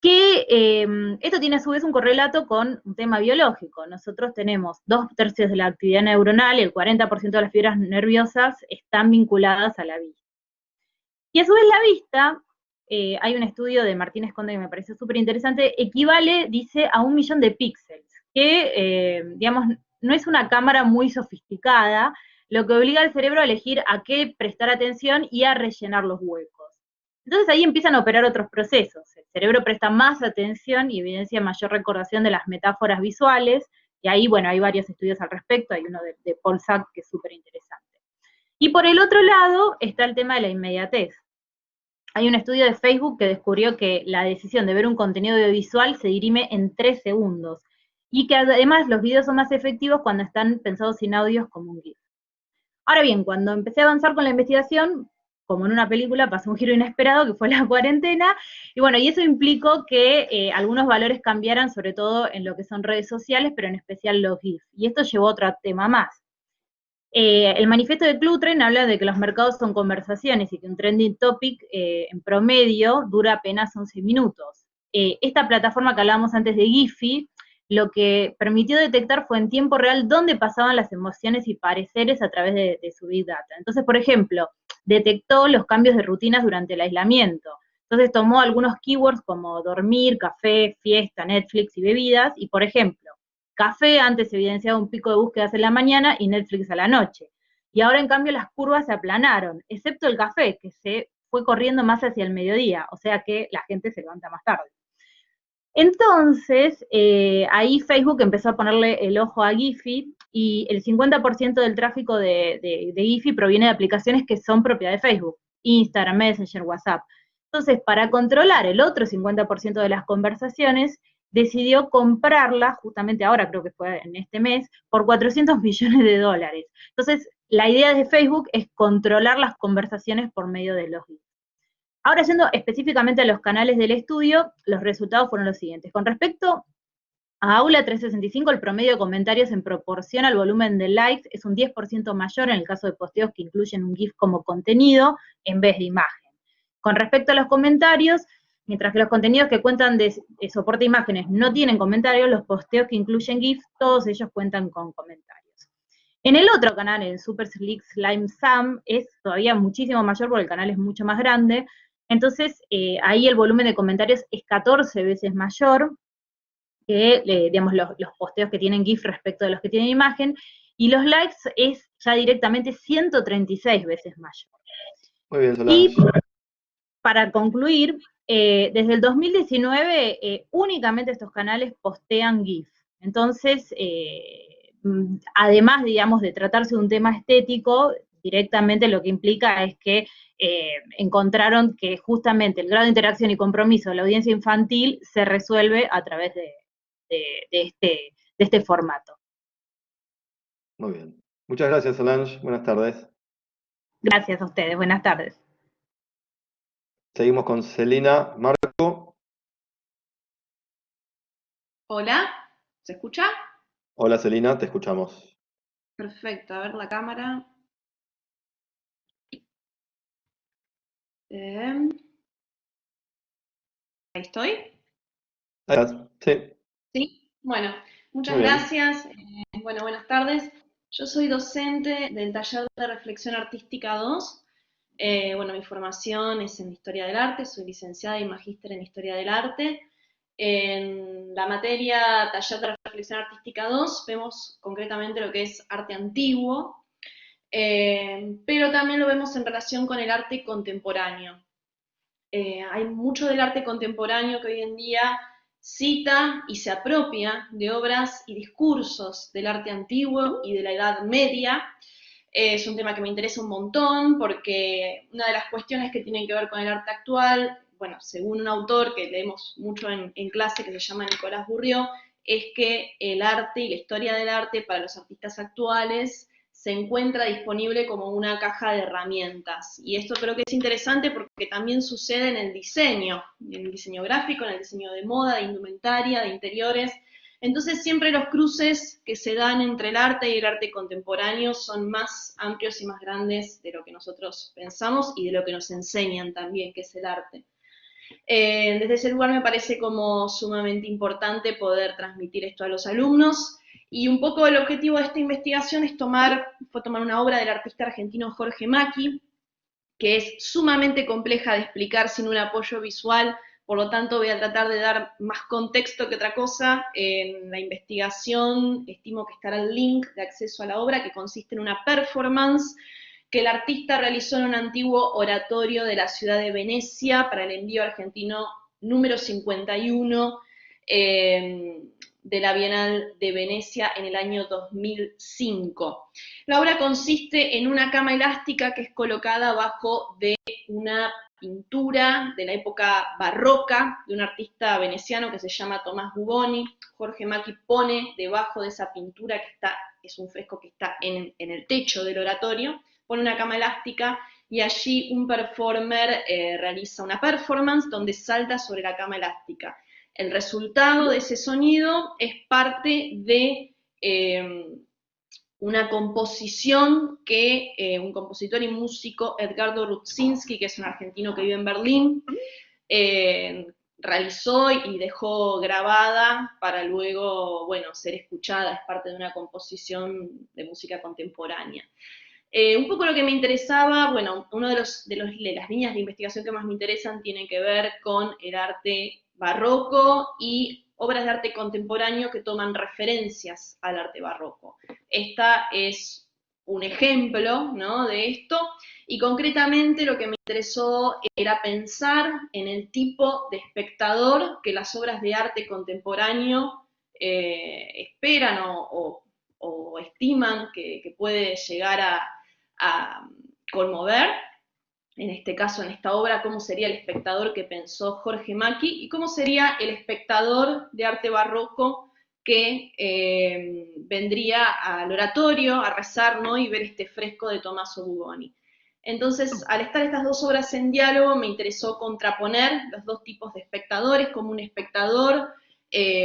Esto tiene a su vez un correlato con un tema biológico. Nosotros tenemos 2/3 de la actividad neuronal y el 40% de las fibras nerviosas están vinculadas a la vista. Y a su vez la vista, hay un estudio de Martínez Conde que me parece súper interesante, equivale, dice, a 1 millón de píxeles, que, digamos, no es una cámara muy sofisticada, lo que obliga al cerebro a elegir a qué prestar atención y a rellenar los huecos. Entonces ahí empiezan a operar otros procesos. El cerebro presta más atención y evidencia mayor recordación de las metáforas visuales, y ahí, bueno, hay varios estudios al respecto, hay uno de Paul Sack que es súper interesante. Y por el otro lado está el tema de la inmediatez. Hay un estudio de Facebook que descubrió que la decisión de ver un contenido audiovisual se dirime en 3 segundos, y que además los videos son más efectivos cuando están pensados sin audios como un GIF. Ahora bien, cuando empecé a avanzar con la investigación, como en una película, pasó un giro inesperado, que fue la cuarentena, y bueno, y eso implicó que algunos valores cambiaran, sobre todo en lo que son redes sociales, pero en especial los GIF, y esto llevó a otro tema más. El manifiesto de Clutren habla de que los mercados son conversaciones, y que un trending topic en promedio dura apenas 11 minutos. Esta plataforma que hablábamos antes de Giphy, lo que permitió detectar fue en tiempo real dónde pasaban las emociones y pareceres a través de su Big Data. Entonces, por ejemplo, detectó los cambios de rutinas durante el aislamiento. Entonces tomó algunos keywords como dormir, café, fiesta, Netflix y bebidas, y por ejemplo, café antes evidenciaba un pico de búsquedas en la mañana y Netflix a la noche. Y ahora en cambio las curvas se aplanaron, excepto el café, que se fue corriendo más hacia el mediodía, o sea que la gente se levanta más tarde. Entonces, ahí Facebook empezó a ponerle el ojo a Giphy, y el 50% del tráfico de Giphy proviene de aplicaciones que son propiedad de Facebook, Instagram, Messenger, WhatsApp. Entonces, para controlar el otro 50% de las conversaciones, decidió comprarla, justamente ahora creo que fue en este mes, por $400 millones. Entonces, la idea de Facebook es controlar las conversaciones por medio de los GIFs. Ahora, yendo específicamente a los canales del estudio, los resultados fueron los siguientes. Con respecto a Aula 365, el promedio de comentarios en proporción al volumen de likes es un 10% mayor en el caso de posteos que incluyen un GIF como contenido en vez de imagen. Con respecto a los comentarios, mientras que los contenidos que cuentan de soporte de imágenes no tienen comentarios, los posteos que incluyen GIF, todos ellos cuentan con comentarios. En el otro canal, en Super Slick Slime Sam, es todavía muchísimo mayor porque el canal es mucho más grande. Entonces, ahí el volumen de comentarios es 14 veces mayor que, digamos, los posteos que tienen GIF respecto de los que tienen imagen, y los likes es ya directamente 136 veces mayor. Muy bien, Solange. Y para concluir, desde el 2019 únicamente estos canales postean GIF. Entonces, además, digamos, de tratarse de un tema estético, directamente lo que implica es que encontraron que justamente el grado de interacción y compromiso de la audiencia infantil se resuelve a través de este formato. Muy bien. Muchas gracias, Solange. Buenas tardes. Gracias a ustedes. Buenas tardes. Seguimos con Celina Marco. Hola, ¿se escucha? Hola, Celina, te escuchamos. Perfecto, a ver la cámara. Ahí estoy. Ahí estás. Sí. Sí, bueno, muchas Muy bien. gracias. Bueno, buenas tardes. Yo soy docente del taller de reflexión artística 2. Bueno, mi formación es en Historia del Arte, soy licenciada y magíster en Historia del Arte. En la materia taller de reflexión artística 2 vemos concretamente lo que es arte antiguo, pero también lo vemos en relación con el arte contemporáneo. Hay mucho del arte contemporáneo que hoy en día cita y se apropia de obras y discursos del arte antiguo y de la Edad Media. Es un tema que me interesa un montón porque una de las cuestiones que tienen que ver con el arte actual, bueno, según un autor que leemos mucho en clase que se llama Nicolás Bourriaud, es que el arte y la historia del arte para los artistas actuales se encuentra disponible como una caja de herramientas. Y esto creo que es interesante porque también sucede en el diseño gráfico, en el diseño de moda, de indumentaria, de interiores. Entonces siempre los cruces que se dan entre el arte y el arte contemporáneo son más amplios y más grandes de lo que nosotros pensamos y de lo que nos enseñan también, que es el arte. Desde ese lugar me parece como sumamente importante poder transmitir esto a los alumnos. Y un poco el objetivo de esta investigación fue tomar una obra del artista argentino Jorge Macchi, que es sumamente compleja de explicar sin un apoyo visual, por lo tanto voy a tratar de dar más contexto que otra cosa. En la investigación estimo que estará el link de acceso a la obra, que consiste en una performance que el artista realizó en un antiguo oratorio de la ciudad de Venecia para el envío argentino número 51, de la Bienal de Venecia en el año 2005. La obra consiste en una cama elástica que es colocada abajo de una pintura de la época barroca de un artista veneciano que se llama Tomás Bugoni. Jorge Macchi pone debajo de esa pintura, es un fresco que está en el techo del oratorio, pone una cama elástica y allí un performer realiza una performance donde salta sobre la cama elástica. El resultado de ese sonido es parte de una composición que un compositor y músico, Edgardo Rudzinski, que es un argentino que vive en Berlín, realizó y dejó grabada para luego, bueno, ser escuchada. Es parte de una composición de música contemporánea. Un poco lo que me interesaba, bueno, una de las líneas de investigación que más me interesan tiene que ver con el arte barroco y obras de arte contemporáneo que toman referencias al arte barroco. Esta es un ejemplo, ¿no?, de esto, y concretamente lo que me interesó era pensar en el tipo de espectador que las obras de arte contemporáneo esperan o estiman que puede llegar a conmover. En este caso, en esta obra, cómo sería el espectador que pensó Jorge Macchi y cómo sería el espectador de arte barroco que vendría al oratorio a rezar, ¿no?, y ver este fresco de Tommaso Bugoni. Entonces, al estar estas dos obras en diálogo, me interesó contraponer los dos tipos de espectadores, como un espectador,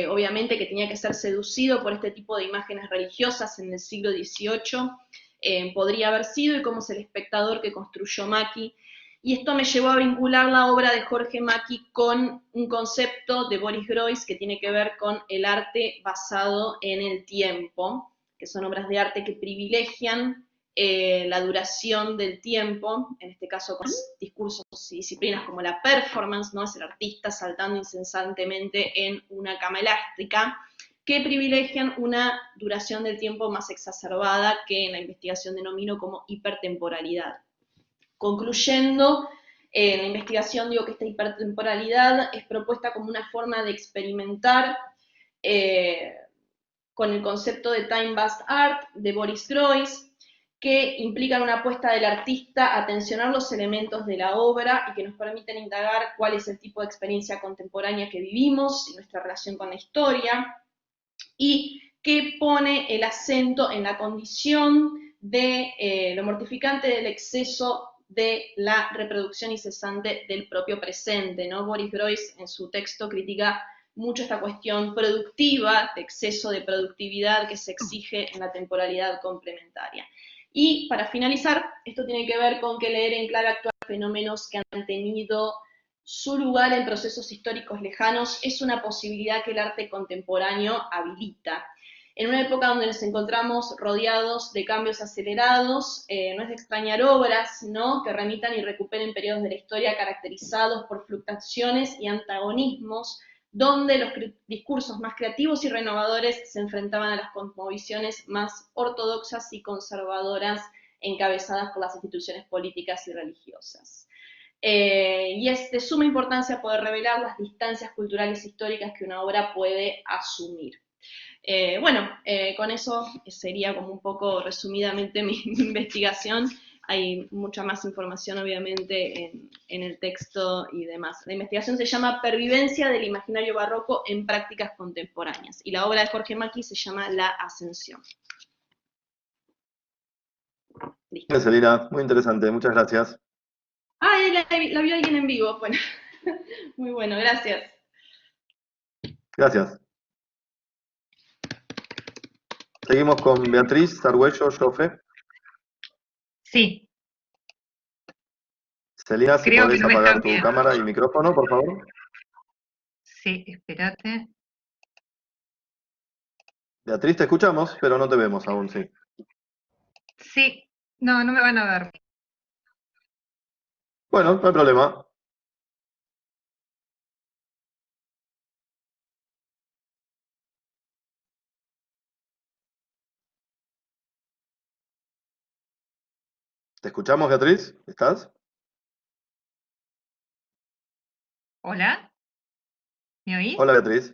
obviamente, que tenía que ser seducido por este tipo de imágenes religiosas en el siglo XVIII, podría haber sido, y cómo es el espectador que construyó Macchi. Y esto me llevó a vincular la obra de Jorge Macchi con un concepto de Boris Groys que tiene que ver con el arte basado en el tiempo, que son obras de arte que privilegian la duración del tiempo, en este caso con discursos y disciplinas como la performance, ¿no?, es el artista saltando incesantemente en una cama elástica, que privilegian una duración del tiempo más exacerbada que en la investigación denomino como hipertemporalidad. Concluyendo, en la investigación digo que esta hipertemporalidad es propuesta como una forma de experimentar con el concepto de time-based art de Boris Groys, que implican una apuesta del artista a tensionar los elementos de la obra y que nos permiten indagar cuál es el tipo de experiencia contemporánea que vivimos y nuestra relación con la historia, y que pone el acento en la condición de lo mortificante del exceso de la reproducción incesante del propio presente, ¿no? Boris Groys en su texto critica mucho esta cuestión productiva, de exceso de productividad que se exige en la temporalidad complementaria. Y para finalizar, esto tiene que ver con que leer en clave actual fenómenos que han tenido su lugar en procesos históricos lejanos es una posibilidad que el arte contemporáneo habilita. En una época donde nos encontramos rodeados de cambios acelerados, no es de extrañar obras, ¿no?, que remitan y recuperen periodos de la historia caracterizados por fluctuaciones y antagonismos, donde los discursos más creativos y renovadores se enfrentaban a las cosmovisiones más ortodoxas y conservadoras encabezadas por las instituciones políticas y religiosas. Y es de suma importancia poder revelar las distancias culturales e históricas que una obra puede asumir. Con eso sería como un poco resumidamente mi investigación. Hay mucha más información obviamente en el texto y demás. La investigación se llama Pervivencia del imaginario barroco en prácticas contemporáneas y la obra de Jorge Macchi se llama La Ascensión. Listo. Celina, muy interesante, muchas gracias. La vio alguien en vivo, bueno, muy bueno, gracias. Gracias. Seguimos con Beatriz Argüello Joffre. Sí. Celina, si Creo podés que no apagar tu cámara y micrófono, por favor. Sí, espérate. Beatriz, te escuchamos, pero no te vemos aún, sí. Sí, no me van a ver. Bueno, no hay problema. ¿Te escuchamos, Beatriz? ¿Estás? ¿Hola? ¿Me oís? Hola, Beatriz.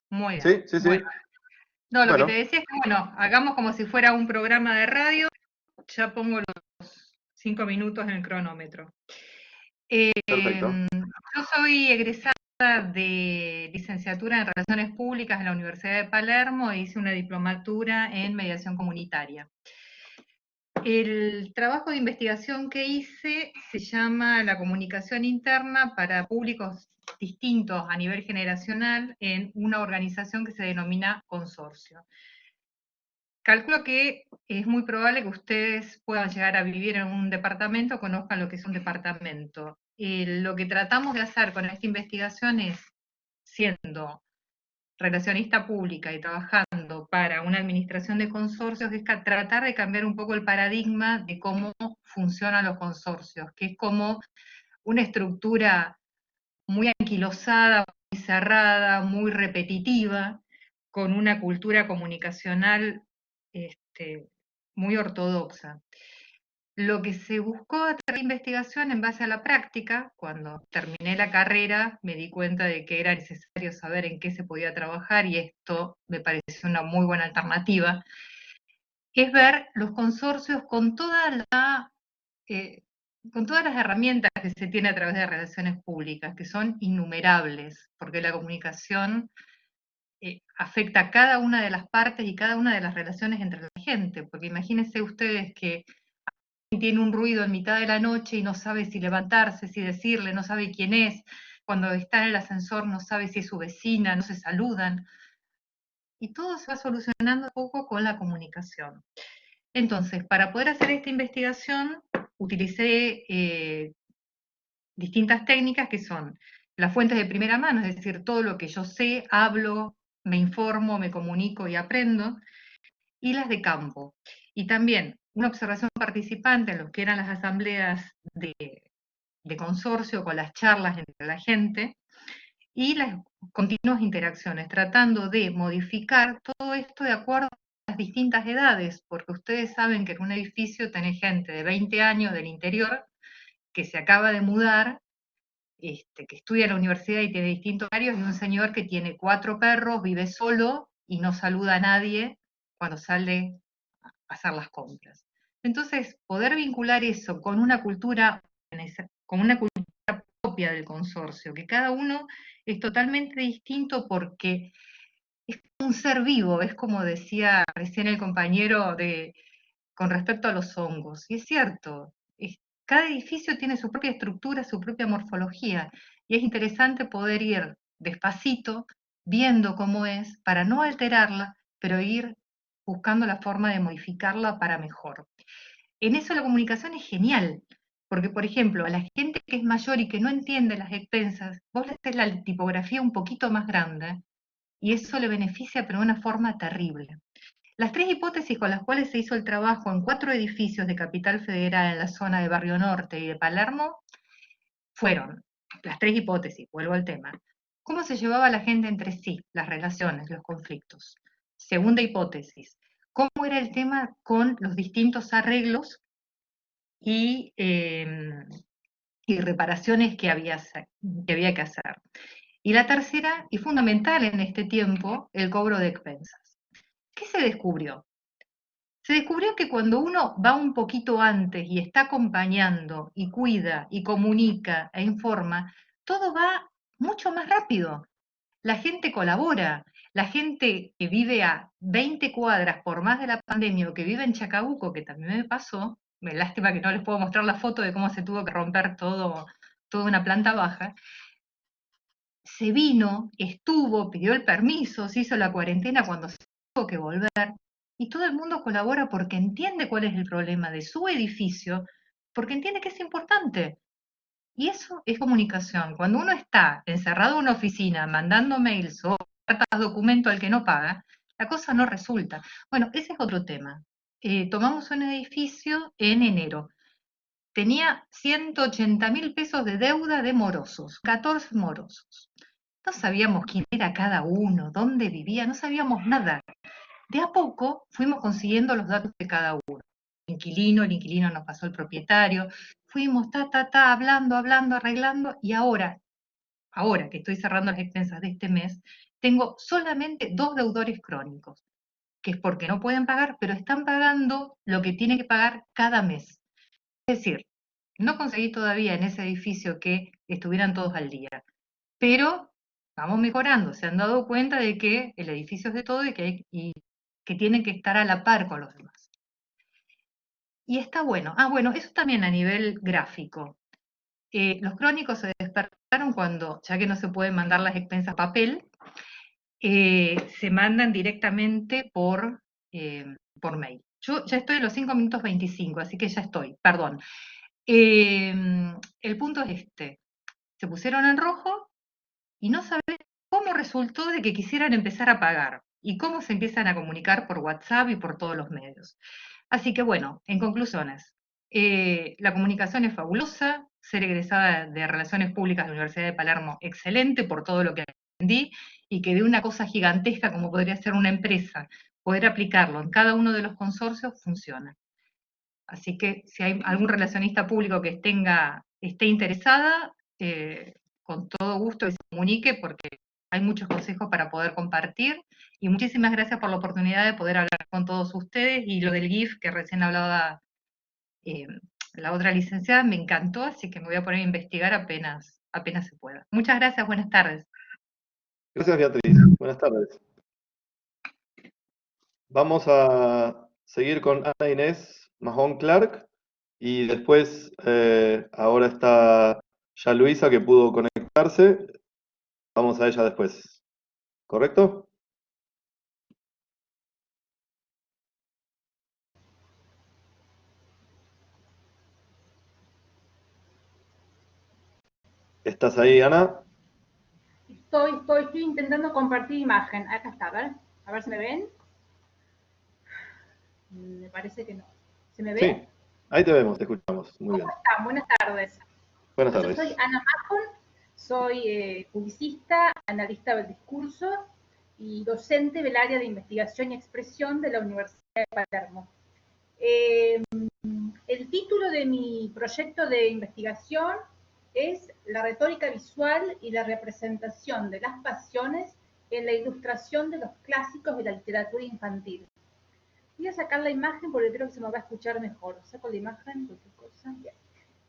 Muy bien. Sí. Bueno. No, lo Bueno. que te decía es que, bueno, hagamos como si fuera un programa de radio. Ya pongo los 5 minutos en el cronómetro. Perfecto. Yo soy egresada de licenciatura en Relaciones Públicas en la Universidad de Palermo e hice una diplomatura en mediación comunitaria. El trabajo de investigación que hice se llama La comunicación interna para públicos distintos a nivel generacional en una organización que se denomina consorcio. Calculo que es muy probable que ustedes puedan llegar a vivir en un departamento, conozcan lo que es un departamento. Lo que tratamos de hacer con esta investigación es, siendo relacionista pública y trabajando para una administración de consorcios, es tratar de cambiar un poco el paradigma de cómo funcionan los consorcios, que es como una estructura muy anquilosada, muy cerrada, muy repetitiva, con una cultura comunicacional muy ortodoxa. Lo que se buscó a través de la investigación en base a la práctica, cuando terminé la carrera me di cuenta de que era necesario saber en qué se podía trabajar, y esto me pareció una muy buena alternativa, es ver los consorcios con todas las herramientas que se tiene a través de relaciones públicas, que son innumerables, porque la comunicación afecta a cada una de las partes y cada una de las relaciones entre la gente, porque imagínense ustedes que tiene un ruido en mitad de la noche y no sabe si levantarse, si decirle, no sabe quién es, cuando está en el ascensor no sabe si es su vecina, no se saludan, y todo se va solucionando un poco con la comunicación. Entonces, para poder hacer esta investigación, utilicé distintas técnicas que son las fuentes de primera mano, es decir, todo lo que yo sé, hablo, me informo, me comunico y aprendo, y las de campo. Y también una observación participante en lo que eran las asambleas de consorcio, con las charlas entre la gente, y las continuas interacciones, tratando de modificar todo esto de acuerdo a las distintas edades, porque ustedes saben que en un edificio tenés gente de 20 años del interior, que se acaba de mudar, que estudia en la universidad y tiene distintos horarios, y un señor que tiene 4 perros, vive solo y no saluda a nadie cuando sale a hacer las compras. Entonces, poder vincular eso con una cultura propia del consorcio, que cada uno es totalmente distinto porque es un ser vivo, es como decía recién el compañero con respecto a los hongos, y es cierto, cada edificio tiene su propia estructura, su propia morfología, y es interesante poder ir despacito, viendo cómo es, para no alterarla, pero ir buscando la forma de modificarla para mejor. En eso la comunicación es genial, porque, por ejemplo, a la gente que es mayor y que no entiende las expensas, vos le haces la tipografía un poquito más grande, y eso le beneficia, pero de una forma terrible. Las 3 hipótesis con las cuales se hizo el trabajo en 4 edificios de Capital Federal en la zona de Barrio Norte y de Palermo fueron, las 3 hipótesis, vuelvo al tema, cómo se llevaba la gente entre sí, las relaciones, los conflictos. Segunda hipótesis, cómo era el tema con los distintos arreglos y reparaciones que había que hacer. Y la tercera, y fundamental en este tiempo, el cobro de expensas. ¿Qué se descubrió? Se descubrió que cuando uno va un poquito antes y está acompañando y cuida y comunica e informa, todo va mucho más rápido. La gente colabora, la gente que vive a 20 cuadras por más de la pandemia o que vive en Chacabuco, que también me pasó, me lástima que no les puedo mostrar la foto de cómo se tuvo que romper toda una planta baja, se vino, estuvo, pidió el permiso, se hizo la cuarentena cuando se tuvo que volver, y todo el mundo colabora porque entiende cuál es el problema de su edificio, porque entiende que es importante. Y eso es comunicación. Cuando uno está encerrado en una oficina, mandando mails o cartas documento al que no paga, la cosa no resulta. Bueno, ese es otro tema. Tomamos un edificio en enero. Tenía 180.000 pesos de deuda de morosos, 14 morosos. No sabíamos quién era cada uno, dónde vivía, no sabíamos nada. De a poco fuimos consiguiendo los datos de cada uno. El inquilino nos pasó el propietario, fuimos hablando, arreglando, y ahora que estoy cerrando las expensas de este mes, tengo solamente 2 deudores crónicos, que es porque no pueden pagar, pero están pagando lo que tienen que pagar cada mes. Es decir, no conseguí todavía en ese edificio que estuvieran todos al día, pero vamos mejorando, se han dado cuenta de que el edificio es de todo y que tienen que estar a la par con los demás. Y está bueno. Bueno, eso también a nivel gráfico. Los crónicos se despertaron cuando, ya que no se pueden mandar las expensas a papel, se mandan directamente por mail. Yo ya estoy en los 5 minutos 25, así que ya estoy, perdón. El punto es este. Se pusieron en rojo y no saben cómo resultó de que quisieran empezar a pagar y cómo se empiezan a comunicar por WhatsApp y por todos los medios. Así que bueno, en conclusiones, la comunicación es fabulosa, ser egresada de Relaciones Públicas de la Universidad de Palermo, excelente por todo lo que aprendí, y que de una cosa gigantesca como podría ser una empresa poder aplicarlo en cada uno de los consorcios funciona. Así que si hay algún relacionista público que esté interesada, con todo gusto que se comunique, porque hay muchos consejos para poder compartir, y muchísimas gracias por la oportunidad de poder hablar con todos ustedes, y lo del GIF que recién hablaba la otra licenciada me encantó, así que me voy a poner a investigar apenas se pueda. Muchas gracias, buenas tardes. Gracias, Beatriz. Buenas tardes. Vamos a seguir con Ana Inés Mahón Clark, y después, ahora está ya Luisa, que pudo conectarse. Vamos a ella después. ¿Correcto? ¿Estás ahí, Ana? Estoy intentando compartir imagen. Acá está, a ver si me ven. Me parece que no. ¿Se me ve? Sí, ahí te vemos, te escuchamos. Muy bien. ¿Cómo están? Buenas tardes. Buenas tardes. Yo soy Ana Mahón, soy publicista, analista del discurso y docente del área de investigación y expresión de la Universidad de Palermo. El título de mi proyecto de investigación es La retórica visual y la representación de las pasiones en la ilustración de los clásicos de la literatura infantil. Voy a sacar la imagen porque creo que se me va a escuchar mejor. Saco la imagen, cualquier cosa. Bien.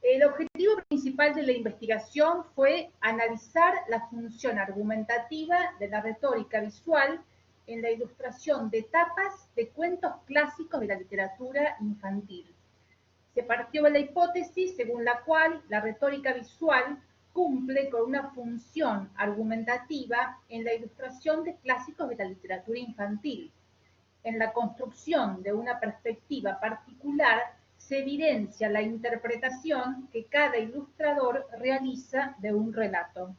El objetivo principal de la investigación fue analizar la función argumentativa de la retórica visual en la ilustración de etapas de cuentos clásicos de la literatura infantil. Se partió de la hipótesis según la cual la retórica visual cumple con una función argumentativa en la ilustración de clásicos de la literatura infantil. En la construcción de una perspectiva particular se evidencia la interpretación que cada ilustrador realiza de un relato.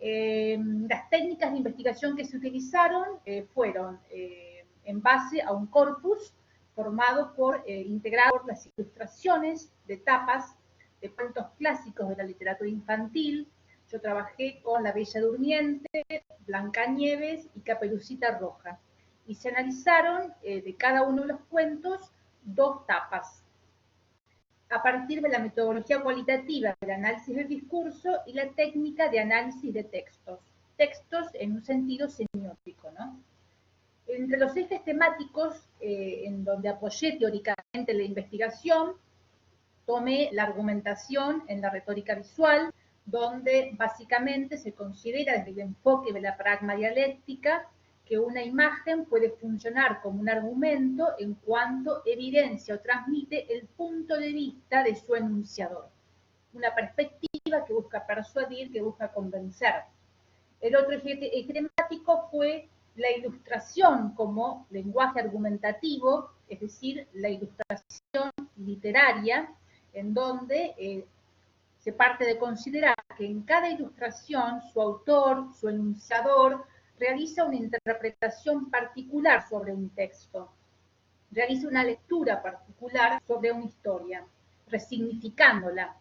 Las técnicas de investigación que se utilizaron fueron en base a un corpus formado por integrar las ilustraciones de tapas de cuentos clásicos de la literatura infantil. Yo trabajé con La Bella Durmiente, Blancanieves y Caperucita Roja. Y se analizaron de cada uno de los cuentos 2 tapas, a partir de la metodología cualitativa del análisis del discurso y la técnica de análisis de textos en un sentido semiótico, ¿no? Entre los ejes temáticos en donde apoyé teóricamente la investigación, tomé la argumentación en la retórica visual, donde básicamente se considera desde el enfoque de la pragma dialéctica que una imagen puede funcionar como un argumento en cuanto evidencia o transmite el punto de vista de su enunciador. Una perspectiva que busca persuadir, que busca convencer. El otro eje temático fue la ilustración como lenguaje argumentativo, es decir, la ilustración literaria, en donde se parte de considerar que en cada ilustración su autor, su enunciador, realiza una interpretación particular sobre un texto, realiza una lectura particular sobre una historia, resignificándola.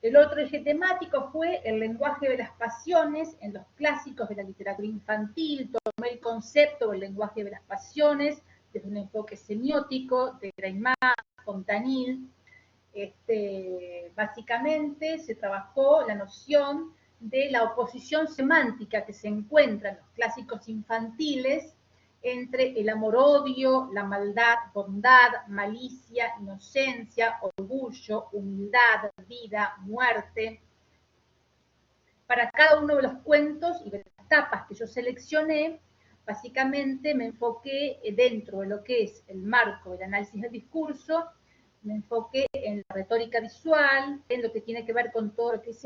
El otro eje temático fue el lenguaje de las pasiones en los clásicos de la literatura infantil. Tomé el concepto del lenguaje de las pasiones desde un enfoque semiótico de Greimas, Fontanil. Básicamente se trabajó la noción de la oposición semántica que se encuentra en los clásicos infantiles entre el amor-odio, la maldad, bondad, malicia, inocencia, orgullo, humildad, vida, muerte. Para cada uno de los cuentos y de las tapas que yo seleccioné, básicamente me enfoqué dentro de lo que es el marco del análisis del discurso, me enfoqué en la retórica visual, en lo que tiene que ver con todo lo que es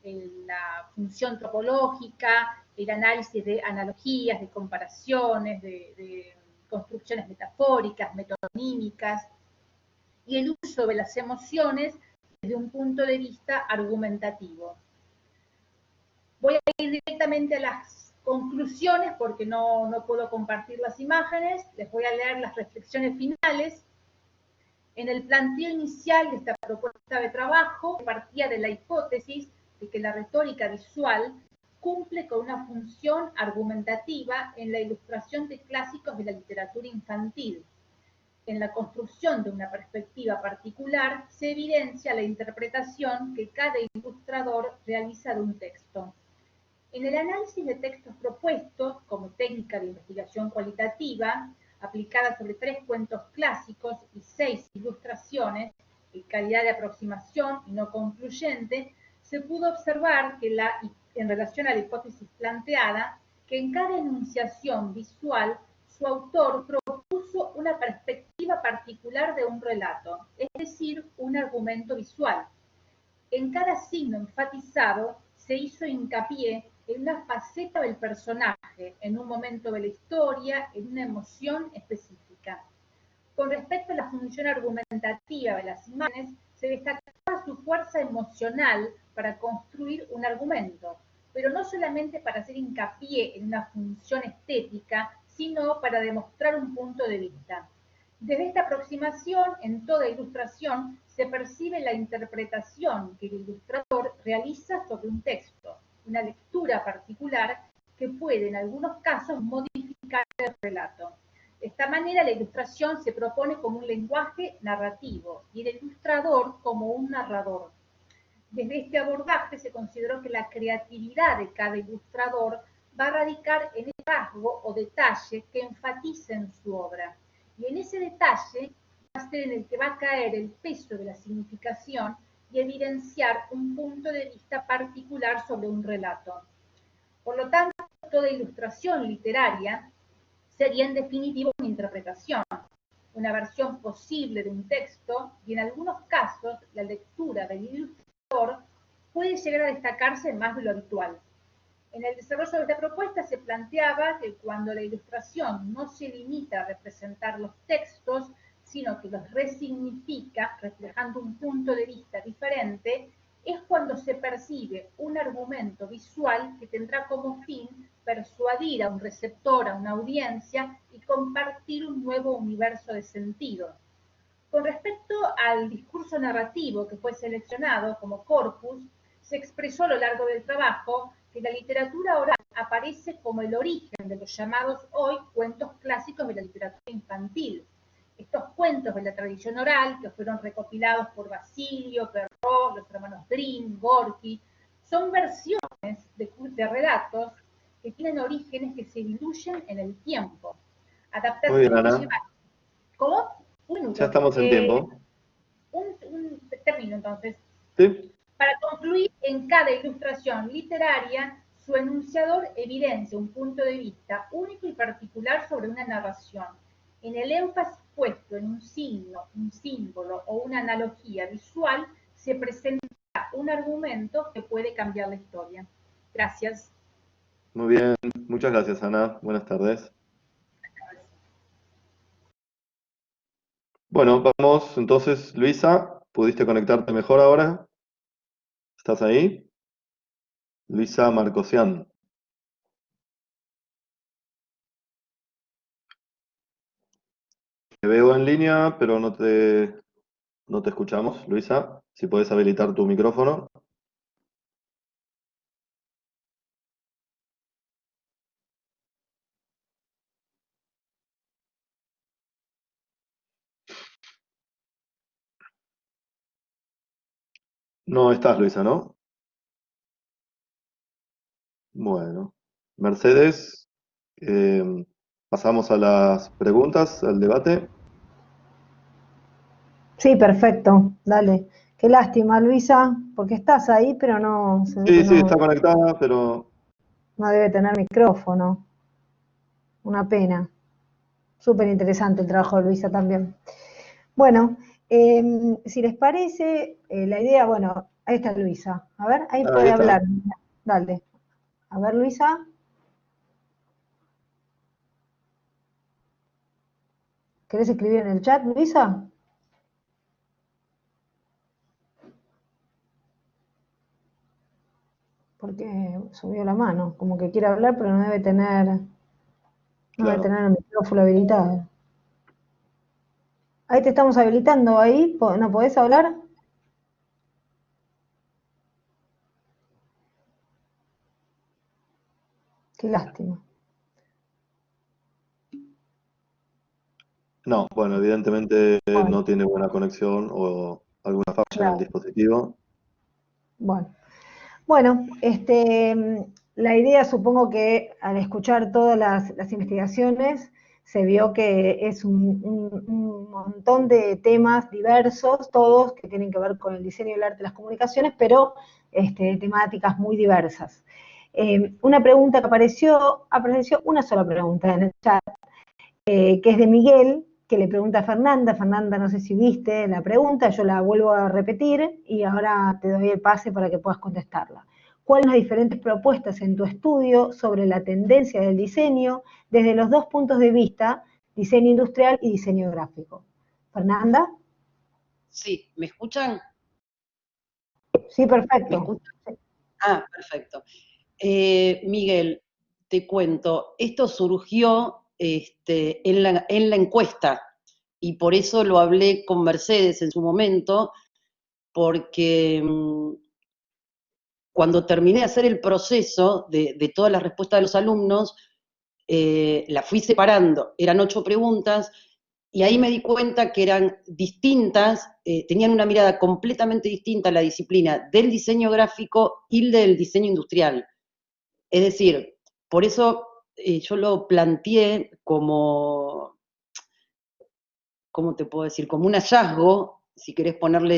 la función topológica, el análisis de analogías, de comparaciones, de construcciones metafóricas, metonímicas, y el uso de las emociones desde un punto de vista argumentativo. Voy a ir directamente a las conclusiones porque no puedo compartir las imágenes, les voy a leer las reflexiones finales. En el planteo inicial de esta propuesta de trabajo partía de la hipótesis de que la retórica visual cumple con una función argumentativa en la ilustración de clásicos de la literatura infantil. En la construcción de una perspectiva particular se evidencia la interpretación que cada ilustrador realiza de un texto. En el análisis de textos propuestos como técnica de investigación cualitativa, aplicada sobre 3 cuentos clásicos y 6 ilustraciones, en calidad de aproximación y no concluyente, se pudo observar que en relación a la hipótesis planteada, que en cada enunciación visual su autor propuso una perspectiva particular de un relato, es decir, un argumento visual. En cada signo enfatizado se hizo hincapié en una faceta del personaje, en un momento de la historia, en una emoción específica. Con respecto a la función argumentativa de las imágenes, se destacaba su fuerza emocional para construir un argumento, pero no solamente para hacer hincapié en una función estética, sino para demostrar un punto de vista. Desde esta aproximación, en toda ilustración, se percibe la interpretación que el ilustrador realiza sobre un texto, una lectura particular que puede, en algunos casos, modificar el relato. De esta manera, la ilustración se propone como un lenguaje narrativo y el ilustrador como un narrador. Desde este abordaje se consideró que la creatividad de cada ilustrador va a radicar en el rasgo o detalle que enfatiza en su obra. Y en ese detalle va a ser en el que va a caer el peso de la significación y evidenciar un punto de vista particular sobre un relato. Por lo tanto, toda ilustración literaria sería en definitiva una interpretación, una versión posible de un texto y en algunos casos la lectura del ilustrador puede llegar a destacarse más de lo habitual. En el desarrollo de esta propuesta se planteaba que cuando la ilustración no se limita a representar los textos, sino que los resignifica, reflejando un punto de vista diferente, es cuando se percibe un argumento visual que tendrá como fin persuadir a un receptor, a una audiencia, y compartir un nuevo universo de sentido. Con respecto al discurso narrativo que fue seleccionado como corpus, se expresó a lo largo del trabajo que la literatura oral aparece como el origen de los llamados hoy cuentos clásicos de la literatura infantil. Estos cuentos de la tradición oral, que fueron recopilados por Basilio, Perrault, los hermanos Grimm, Gorky, son versiones de relatos que tienen orígenes que se diluyen en el tiempo. Muy bien, Ana. ¿Cómo? Un minuto. Ya estamos en tiempo. Termino entonces. ¿Sí? Para concluir, en cada ilustración literaria, su enunciador evidencia un punto de vista único y particular sobre una narración. En el énfasis puesto en un signo, un símbolo o una analogía visual, se presenta un argumento que puede cambiar la historia. Gracias. Muy bien, muchas gracias, Ana. Buenas tardes. Bueno, vamos entonces, Luisa, ¿pudiste conectarte mejor ahora? ¿Estás ahí? Luisa Marcosian. Te veo en línea, pero no te escuchamos, Luisa. Si puedes habilitar tu micrófono. No estás, Luisa, ¿no? Bueno. Mercedes, pasamos a las preguntas, al debate. Sí, perfecto, dale. Qué lástima, Luisa, porque estás ahí, pero no, se ve que Sí, no, está conectada, pero no debe tener micrófono. Una pena. Súper interesante el trabajo de Luisa también. Bueno, si les parece, la idea, bueno, ahí está Luisa. A ver, ahí ahí puede está. hablar. Dale. A ver, Luisa. ¿Querés escribir en el chat, Luisa? Porque subió la mano, como que quiere hablar, pero no debe tener el micrófono habilitado. Ahí te estamos habilitando, ahí, ¿no podés hablar? Qué lástima. No, bueno, evidentemente Bueno, no tiene buena conexión o alguna falla en el claro. dispositivo. Bueno, la idea, supongo que al escuchar todas las investigaciones se vio que es un montón de temas diversos, todos que tienen que ver con el diseño y el arte de las comunicaciones, pero temáticas muy diversas. Una pregunta que apareció una sola pregunta en el chat, que es de Miguel, que le pregunta a Fernanda. Fernanda, no sé si viste la pregunta, yo la vuelvo a repetir y ahora te doy el pase para que puedas contestarla. ¿Cuáles son las diferentes propuestas en tu estudio sobre la tendencia del diseño desde los dos puntos de vista, diseño industrial y diseño gráfico? Fernanda. Sí, ¿me escuchan? Sí, ¿Me perfecto. escuchan? Ah, perfecto. Miguel, te cuento, esto surgió en la encuesta, y por eso lo hablé con Mercedes en su momento, porque cuando terminé de hacer el proceso de todas las respuestas de los alumnos, la fui separando, eran 8 preguntas, y ahí me di cuenta que eran distintas, tenían una mirada completamente distinta a la disciplina del diseño gráfico y del diseño industrial. Es decir, por eso yo lo planteé como, ¿cómo te puedo decir? Como un hallazgo, si querés ponerle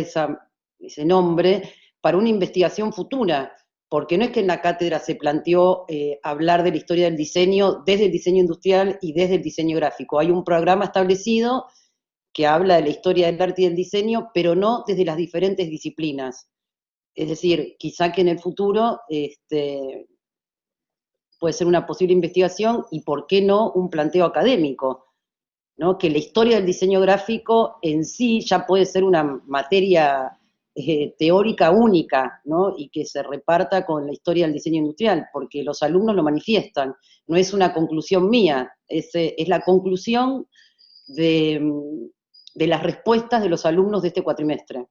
ese nombre, para una investigación futura, porque no es que en la cátedra se planteó hablar de la historia del diseño desde el diseño industrial y desde el diseño gráfico. Hay un programa establecido que habla de la historia del arte y del diseño, pero no desde las diferentes disciplinas. Es decir, quizá que en el futuro puede ser una posible investigación y, ¿por qué no, un planteo académico? ¿No? Que la historia del diseño gráfico en sí ya puede ser una materia teórica única, ¿no? Y que se reparta con la historia del diseño industrial, porque los alumnos lo manifiestan. No es una conclusión mía, es la conclusión de las respuestas de los alumnos de este cuatrimestre.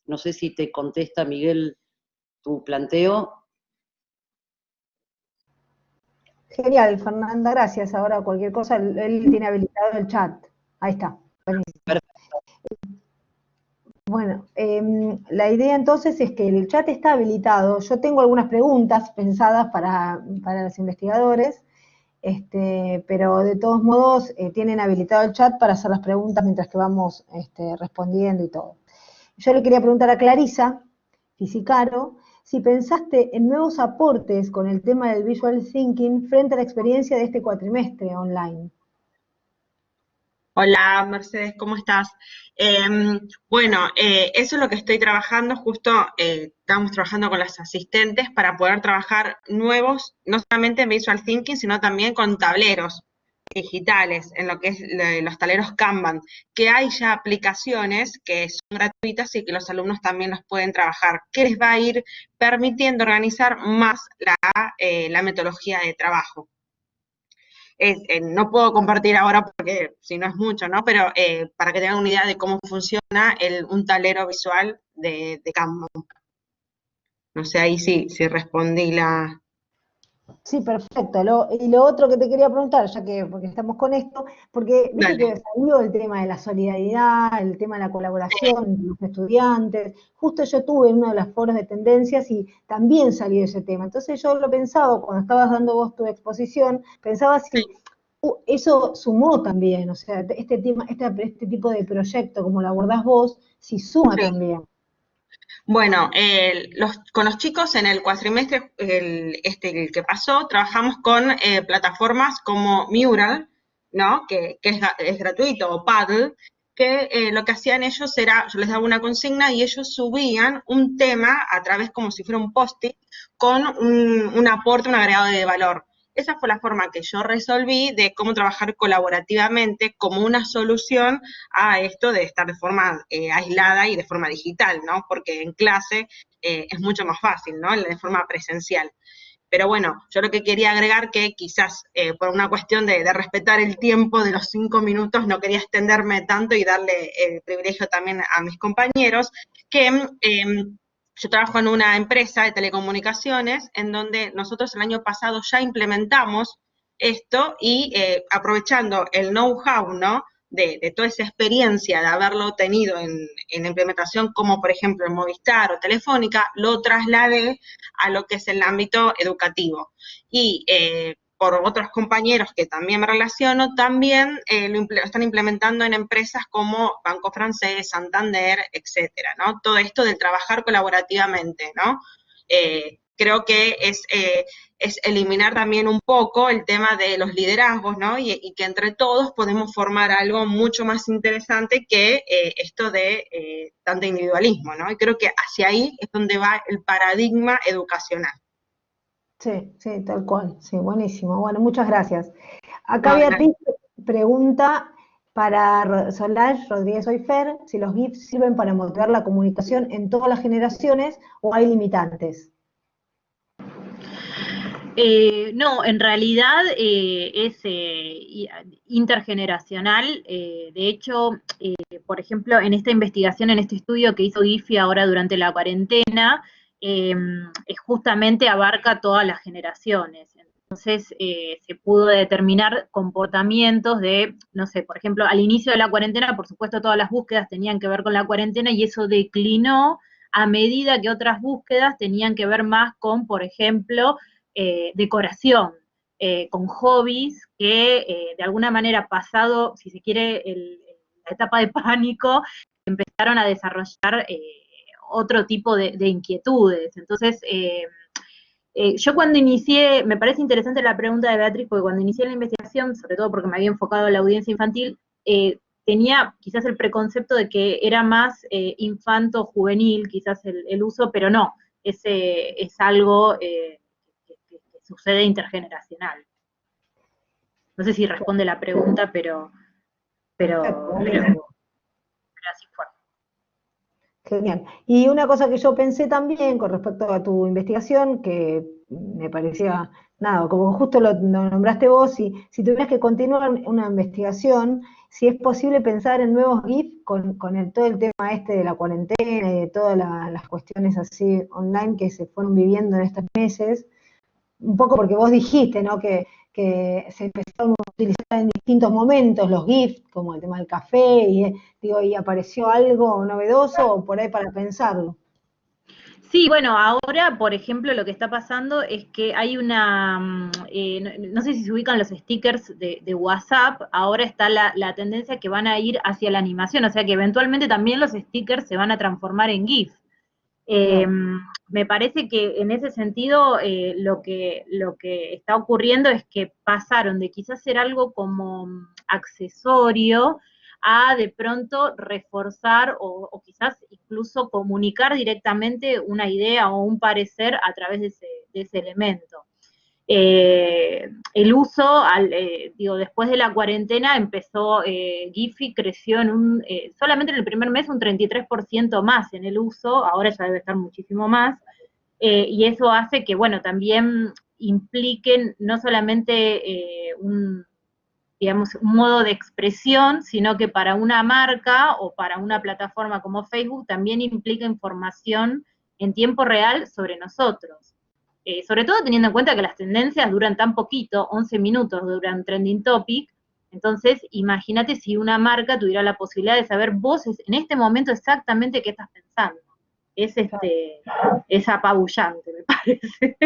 No sé si te contesta, Miguel, tu planteo. Genial, Fernanda, gracias. Ahora cualquier cosa, él tiene habilitado el chat. Ahí está. Buenísimo. Bueno, la idea entonces es que el chat está habilitado. Yo tengo algunas preguntas pensadas para los investigadores, pero de todos modos tienen habilitado el chat para hacer las preguntas mientras que vamos respondiendo y todo. Yo le quería preguntar a Clarisa Fisicaro si pensaste en nuevos aportes con el tema del visual thinking frente a la experiencia de este cuatrimestre online. Hola, Mercedes, ¿cómo estás? Bueno, eso es lo que estoy trabajando, justo estamos trabajando con las asistentes para poder trabajar nuevos, no solamente en Visual Thinking, sino también con tableros digitales, en lo que es los tableros Kanban, que hay ya aplicaciones que son gratuitas y que los alumnos también los pueden trabajar, que les va a ir permitiendo organizar más la metodología de trabajo. No puedo compartir ahora porque si no es mucho, ¿no? Pero para que tengan una idea de cómo funciona un tablero visual de Kanban. No sé ahí si respondí la... Sí, perfecto. Y lo otro que te quería preguntar, porque estamos con esto, porque viste que salió el tema de la solidaridad, el tema de la colaboración entre los estudiantes. Justo yo tuve en uno de los foros de tendencias y también salió ese tema. Entonces yo lo pensaba, cuando estabas dando vos tu exposición, pensaba si eso sumó también, o sea, este tipo de proyecto, como lo abordás vos, si suma también. Bueno, con los chicos en el cuatrimestre, el que pasó, trabajamos con plataformas como Mural, ¿no? Que es gratuito, o Paddle, que lo que hacían ellos era, yo les daba una consigna y ellos subían un tema a través como si fuera un post-it con un aporte, un agregado de valor. Esa fue la forma que yo resolví de cómo trabajar colaborativamente como una solución a esto de estar de forma aislada y de forma digital, ¿no? Porque en clase es mucho más fácil, ¿no? De forma presencial. Pero bueno, yo lo que quería agregar que quizás por una cuestión de respetar el tiempo de los 5 minutos, no quería extenderme tanto y darle el privilegio también a mis compañeros, que yo trabajo en una empresa de telecomunicaciones en donde nosotros el año pasado ya implementamos esto y aprovechando el know-how, ¿no?, de toda esa experiencia de haberlo tenido en implementación, como por ejemplo en Movistar o Telefónica, lo trasladé a lo que es el ámbito educativo. Y por otros compañeros que también me relaciono, también lo están implementando en empresas como Banco Francés, Santander, etcétera, ¿no? Todo esto de trabajar colaborativamente, ¿no? Creo que es eliminar también un poco el tema de los liderazgos, ¿no? Y que entre todos podemos formar algo mucho más interesante que esto de tanto individualismo, ¿no? Y creo que hacia ahí es donde va el paradigma educacional. Sí, sí, tal cual. Sí, buenísimo. Bueno, muchas gracias. Acá No, Beatriz pregunta para Solange Rodríguez Oifer si los GIFs sirven para motivar la comunicación en todas las generaciones o hay limitantes. No, en realidad es intergeneracional. De hecho, por ejemplo, en esta investigación, en este estudio que hizo GIFI ahora durante la cuarentena, justamente abarca todas las generaciones. Entonces, se pudo determinar comportamientos de, no sé, por ejemplo, al inicio de la cuarentena, por supuesto, todas las búsquedas tenían que ver con la cuarentena y eso declinó a medida que otras búsquedas tenían que ver más con, por ejemplo, decoración, con hobbies que de alguna manera pasado, si se quiere, la etapa de pánico, empezaron a desarrollar otro tipo de inquietudes. Entonces, yo cuando inicié, me parece interesante la pregunta de Beatriz, porque cuando inicié la investigación, sobre todo porque me había enfocado en la audiencia infantil, tenía quizás el preconcepto de que era más infanto-juvenil, quizás el uso, pero no, es algo que sucede intergeneracional. No sé si responde la pregunta, pero así fue. Genial. Y una cosa que yo pensé también con respecto a tu investigación, que me parecía, nada, como justo lo nombraste vos, si tuvieras que continuar una investigación, si es posible pensar en nuevos GIF con todo el tema este de la cuarentena y de todas las cuestiones así online que se fueron viviendo en estos meses, un poco porque vos dijiste, ¿no?, que se empezaron a utilizar en distintos momentos los GIFs, como el tema del café, y apareció algo novedoso o por ahí para pensarlo. Sí, bueno, ahora, por ejemplo, lo que está pasando es que hay una, no sé si se ubican los stickers de WhatsApp, ahora está la tendencia que van a ir hacia la animación, o sea que eventualmente también los stickers se van a transformar en GIF. Me parece que en ese sentido lo que está ocurriendo es que pasaron de quizás ser algo como accesorio a de pronto reforzar o quizás incluso comunicar directamente una idea o un parecer a través de ese elemento. El uso, después de la cuarentena empezó, Giphy creció solamente en el primer mes un 33% más en el uso, ahora ya debe estar muchísimo más, y eso hace que, bueno, también impliquen no solamente un modo de expresión, sino que para una marca o para una plataforma como Facebook también implica información en tiempo real sobre nosotros. Sobre todo teniendo en cuenta que las tendencias duran tan poquito, 11 minutos duran Trending Topic, entonces imagínate si una marca tuviera la posibilidad de saber vos en este momento exactamente qué estás pensando. Es apabullante, me parece.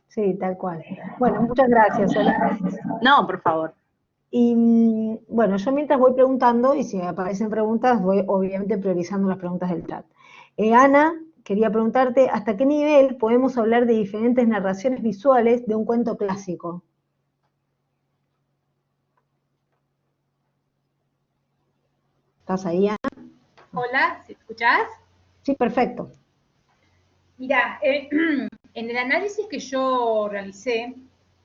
Sí, tal cual. Bueno, muchas gracias, Solange. No, por favor. Y bueno, yo mientras voy preguntando, y si me aparecen preguntas, voy obviamente priorizando las preguntas del chat. Ana, quería preguntarte, ¿hasta qué nivel podemos hablar de diferentes narraciones visuales de un cuento clásico? ¿Estás ahí, Ana? Hola, ¿me escuchás? Sí, perfecto. Mira, en el análisis que yo realicé,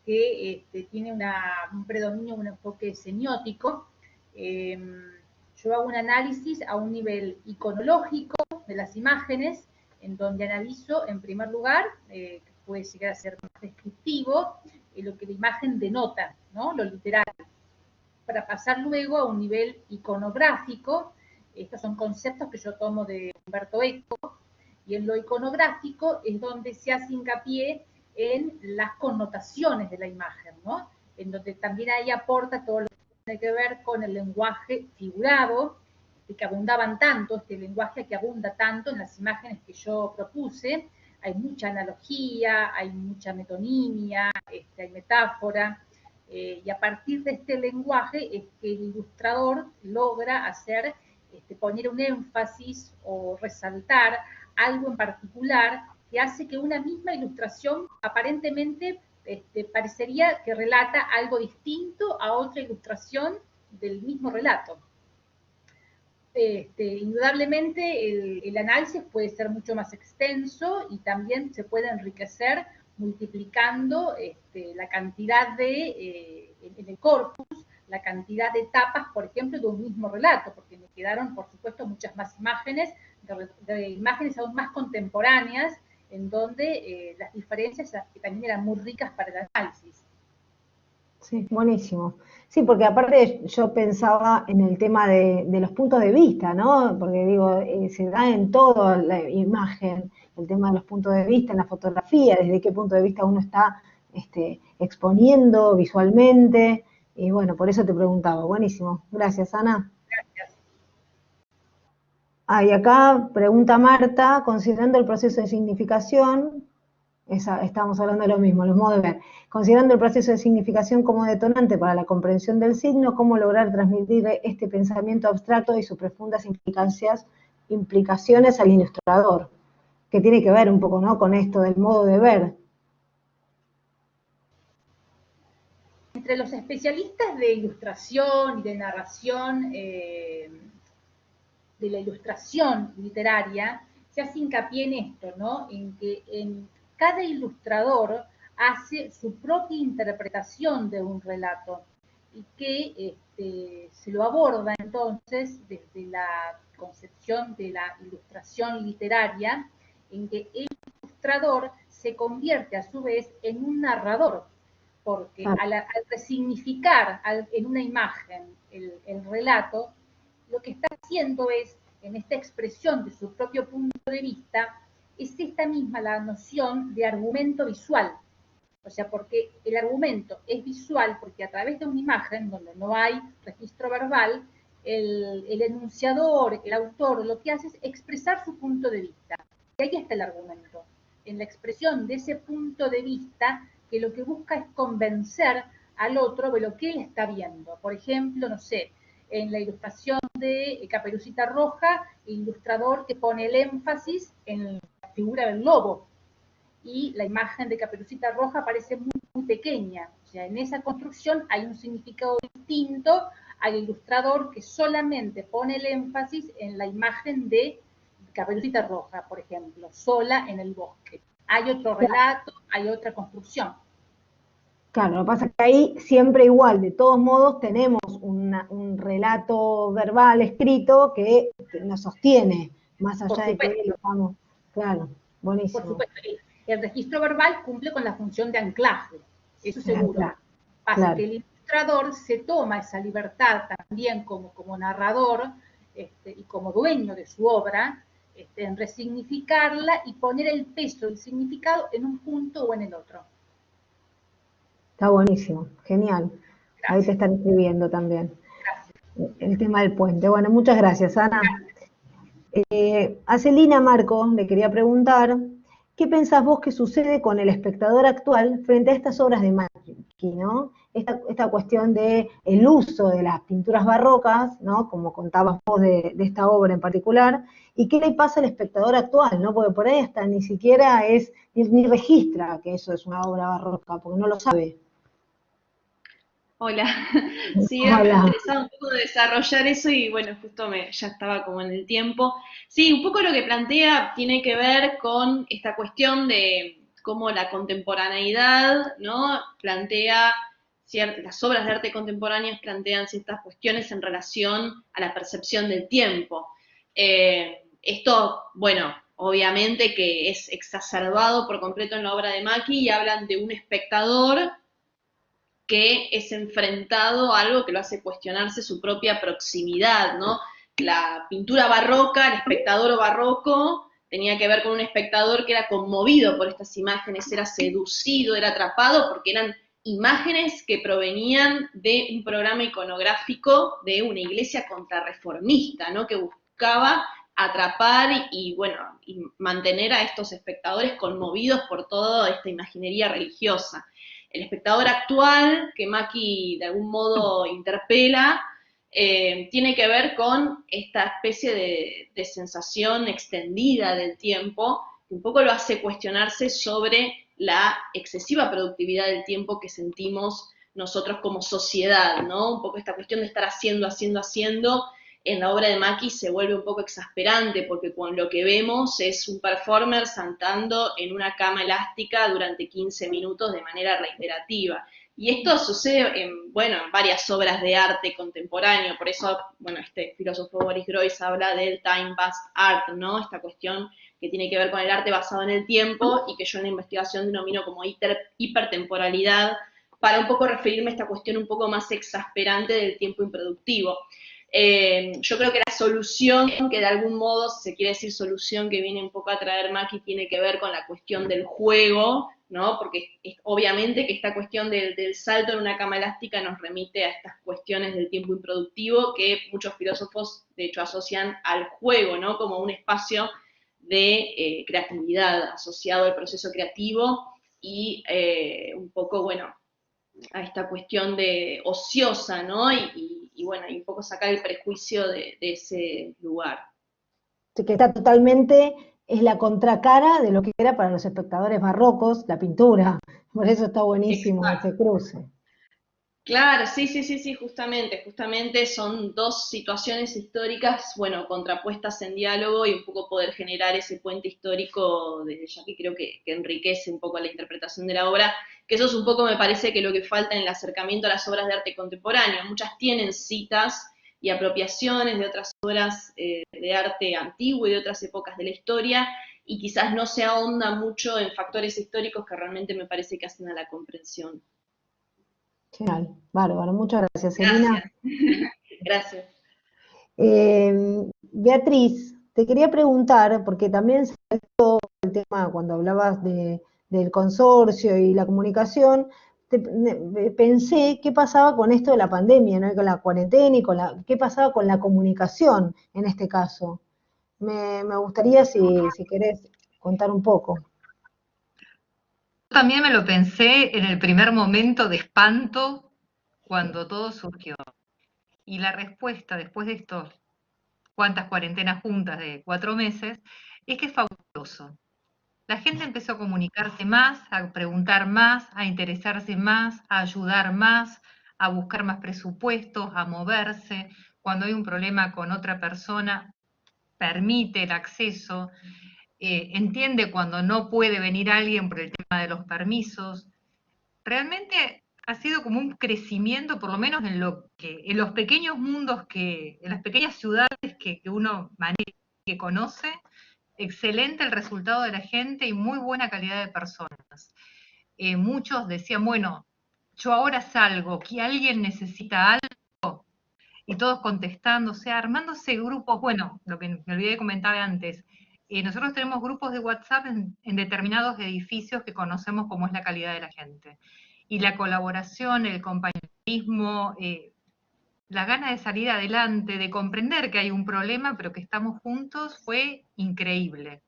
que tiene un predominio, un enfoque semiótico, yo hago un análisis a un nivel iconológico de las imágenes, en donde analizo, en primer lugar, que puede llegar a ser más descriptivo, lo que la imagen denota, ¿no?, lo literal, para pasar luego a un nivel iconográfico. Estos son conceptos que yo tomo de Humberto Eco, Y en lo iconográfico es donde se hace hincapié en las connotaciones de la imagen, ¿no? En donde también ahí aporta todo lo que tiene que ver con el lenguaje figurado, que abundaban tanto, este lenguaje que abunda tanto en las imágenes que yo propuse. Hay mucha analogía, hay mucha metonimia, hay metáfora, y a partir de este lenguaje es que el ilustrador logra hacer, poner un énfasis o resaltar algo en particular que hace que una misma ilustración aparentemente parecería que relata algo distinto a otra ilustración del mismo relato. Indudablemente el análisis puede ser mucho más extenso y también se puede enriquecer multiplicando la cantidad de, en el corpus, la cantidad de etapas, por ejemplo, de un mismo relato, porque me quedaron, por supuesto, muchas más imágenes, de imágenes aún más contemporáneas, en donde las diferencias también eran muy ricas para el análisis. Sí, buenísimo. Sí, porque aparte yo pensaba en el tema de los puntos de vista, ¿no? Porque digo, se da en toda la imagen, el tema de los puntos de vista, en la fotografía, desde qué punto de vista uno está exponiendo visualmente, y bueno, por eso te preguntaba. Buenísimo. Gracias, Ana. Gracias. Ah, y acá pregunta Marta, considerando el proceso de significación, estamos hablando de lo mismo, los modos de ver. Considerando el proceso de significación como detonante para la comprensión del signo, ¿cómo lograr transmitir este pensamiento abstracto y sus profundas implicaciones al ilustrador? Que tiene que ver un poco, ¿no?, con esto del modo de ver. Entre los especialistas de ilustración y de narración, de la ilustración literaria, se hace hincapié en esto, ¿no?, en que cada ilustrador hace su propia interpretación de un relato y que se lo aborda entonces desde la concepción de la ilustración literaria, en que el ilustrador se convierte a su vez en un narrador, porque al resignificar en una imagen el relato, lo que está haciendo es, en esta expresión de su propio punto de vista, es esta misma la noción de argumento visual. O sea, porque el argumento es visual, porque a través de una imagen, donde no hay registro verbal, el enunciador, el autor, lo que hace es expresar su punto de vista. Y ahí está el argumento, en la expresión de ese punto de vista, que lo que busca es convencer al otro de lo que él está viendo. Por ejemplo, no sé, en la ilustración de Caperucita Roja, el ilustrador que pone el énfasis en la figura del lobo, y la imagen de Caperucita Roja parece muy, muy pequeña. O sea, en esa construcción hay un significado distinto al ilustrador que solamente pone el énfasis en la imagen de Caperucita Roja, por ejemplo, sola en el bosque. Hay otro relato, hay otra construcción. Claro, lo que pasa es que ahí siempre igual, de todos modos tenemos un relato verbal escrito que nos sostiene, más allá de que lo estamos. Claro, buenísimo. Por supuesto, el registro verbal cumple con la función de anclaje, eso seguro. Claro, Pasa que el ilustrador se toma esa libertad también como narrador y como dueño de su obra, en resignificarla y poner el peso del significado en un punto o en el otro. Está buenísimo, genial. Gracias. Ahí te están escribiendo también. Gracias. El tema del puente. Bueno, muchas gracias, Ana. A Celina Marco le quería preguntar, ¿qué pensás vos que sucede con el espectador actual frente a estas obras de Macchi, ¿no? Esta cuestión de el uso de las pinturas barrocas, ¿no?, como contabas vos de esta obra en particular, y qué le pasa al espectador actual, ¿no? Porque por ahí hasta ni siquiera ni registra que eso es una obra barroca, porque no lo sabe. Hola, sí, me interesaba un poco desarrollar eso y bueno, justo ya estaba como en el tiempo. Sí, un poco lo que plantea tiene que ver con esta cuestión de cómo la contemporaneidad, ¿no?, plantea las obras de arte contemporáneas plantean ciertas cuestiones en relación a la percepción del tiempo. Esto, bueno, obviamente que es exacerbado por completo en la obra de Macchi y hablan de un espectador que es enfrentado a algo que lo hace cuestionarse su propia proximidad, ¿no? La pintura barroca, el espectador barroco, tenía que ver con un espectador que era conmovido por estas imágenes, era seducido, era atrapado, porque eran imágenes que provenían de un programa iconográfico de una iglesia contrarreformista, ¿no? Que buscaba atrapar y mantener a estos espectadores conmovidos por toda esta imaginería religiosa. El espectador actual, que Macchi de algún modo interpela, tiene que ver con esta especie de sensación extendida del tiempo, que un poco lo hace cuestionarse sobre la excesiva productividad del tiempo que sentimos nosotros como sociedad, ¿no? Un poco esta cuestión de estar haciendo, en la obra de Macchi se vuelve un poco exasperante, porque con lo que vemos es un performer saltando en una cama elástica durante 15 minutos de manera reiterativa. Y esto sucede en varias obras de arte contemporáneo, por eso, este filósofo Boris Groys habla del time-based art, ¿no? Esta cuestión que tiene que ver con el arte basado en el tiempo y que yo en la investigación denomino como hipertemporalidad, para un poco referirme a esta cuestión un poco más exasperante del tiempo improductivo. Yo creo que la solución, que de algún modo, si se quiere decir solución que viene un poco a traer Macchi, tiene que ver con la cuestión del juego, ¿no? Porque obviamente que esta cuestión del salto en una cama elástica nos remite a estas cuestiones del tiempo improductivo que muchos filósofos, de hecho, asocian al juego, ¿no? Como un espacio de creatividad asociado al proceso creativo y un poco, a esta cuestión de ociosa, ¿no? Y un poco sacar el prejuicio de ese lugar. Que está totalmente, es la contracara de lo que era para los espectadores barrocos la pintura, por eso está buenísimo ese cruce. Claro, sí, justamente son dos situaciones históricas, contrapuestas en diálogo y un poco poder generar ese puente histórico desde ya que creo que enriquece un poco la interpretación de la obra, que eso es un poco, me parece, que lo que falta en el acercamiento a las obras de arte contemporáneo. Muchas tienen citas y apropiaciones de otras obras de arte antiguo y de otras épocas de la historia, y quizás no se ahonda mucho en factores históricos que realmente me parece que hacen a la comprensión. Genial, bárbaro, muchas gracias, Celina. Gracias. Beatriz, te quería preguntar, porque también salió el tema cuando hablabas del consorcio y la comunicación, pensé qué pasaba con esto de la pandemia, ¿no? Con la cuarentena y qué pasaba con la comunicación en este caso. Me gustaría si querés contar un poco. También me lo pensé en el primer momento de espanto cuando todo surgió. Y la respuesta después de estos cuantas cuarentenas juntas de 4 meses es que es fabuloso. La gente empezó a comunicarse más, a preguntar más, a interesarse más, a ayudar más, a buscar más presupuestos, a moverse. Cuando hay un problema con otra persona, permite el acceso. Entiende cuando no puede venir alguien por el tema de los permisos. Realmente ha sido como un crecimiento, por lo menos en los pequeños mundos, en las pequeñas ciudades que uno maneja, que conoce, excelente el resultado de la gente y muy buena calidad de personas. Muchos decían, yo ahora salgo, que alguien necesita algo, y todos contestando, o sea, armándose grupos, lo que me olvidé de comentar antes, nosotros tenemos grupos de WhatsApp en determinados edificios que conocemos cómo es la calidad de la gente. Y la colaboración, el compañerismo, la gana de salir adelante, de comprender que hay un problema, pero que estamos juntos, fue increíble.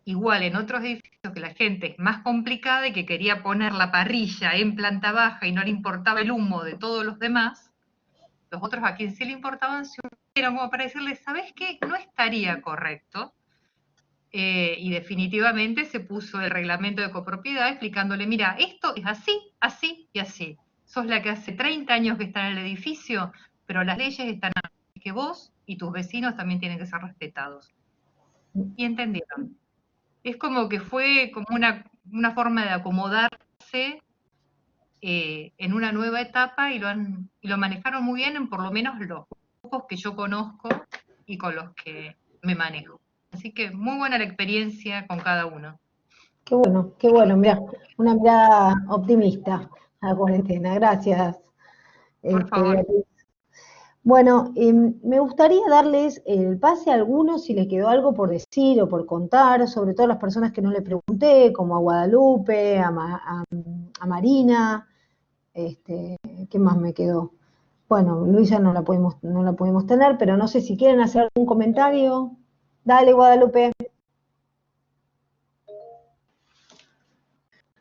Igual en otros edificios que la gente es más complicada y que quería poner la parrilla en planta baja y no le importaba el humo de todos los demás, los otros a quien sí le importaban se unieron como para decirles, ¿sabes qué? No estaría correcto. Y definitivamente se puso el reglamento de copropiedad explicándole, mira, esto es así, así y así. Sos la que hace 30 años que está en el edificio, pero las leyes están así que vos y tus vecinos también tienen que ser respetados. Y entendieron. Es como que fue como una forma de acomodarse en una nueva etapa y lo manejaron muy bien en por lo menos los grupos que yo conozco y con los que me manejo. Así que muy buena la experiencia con cada uno. Qué bueno, mirá, una mirada optimista a la cuarentena. Gracias, por favor. Beatriz. Bueno, me gustaría darles el pase a algunos si les quedó algo por decir o por contar, sobre todo a las personas que no le pregunté, como a Guadalupe, a Marina, ¿qué más me quedó? Bueno, Luisa no la pudimos tener, pero no sé si quieren hacer algún comentario. Dale, Guadalupe.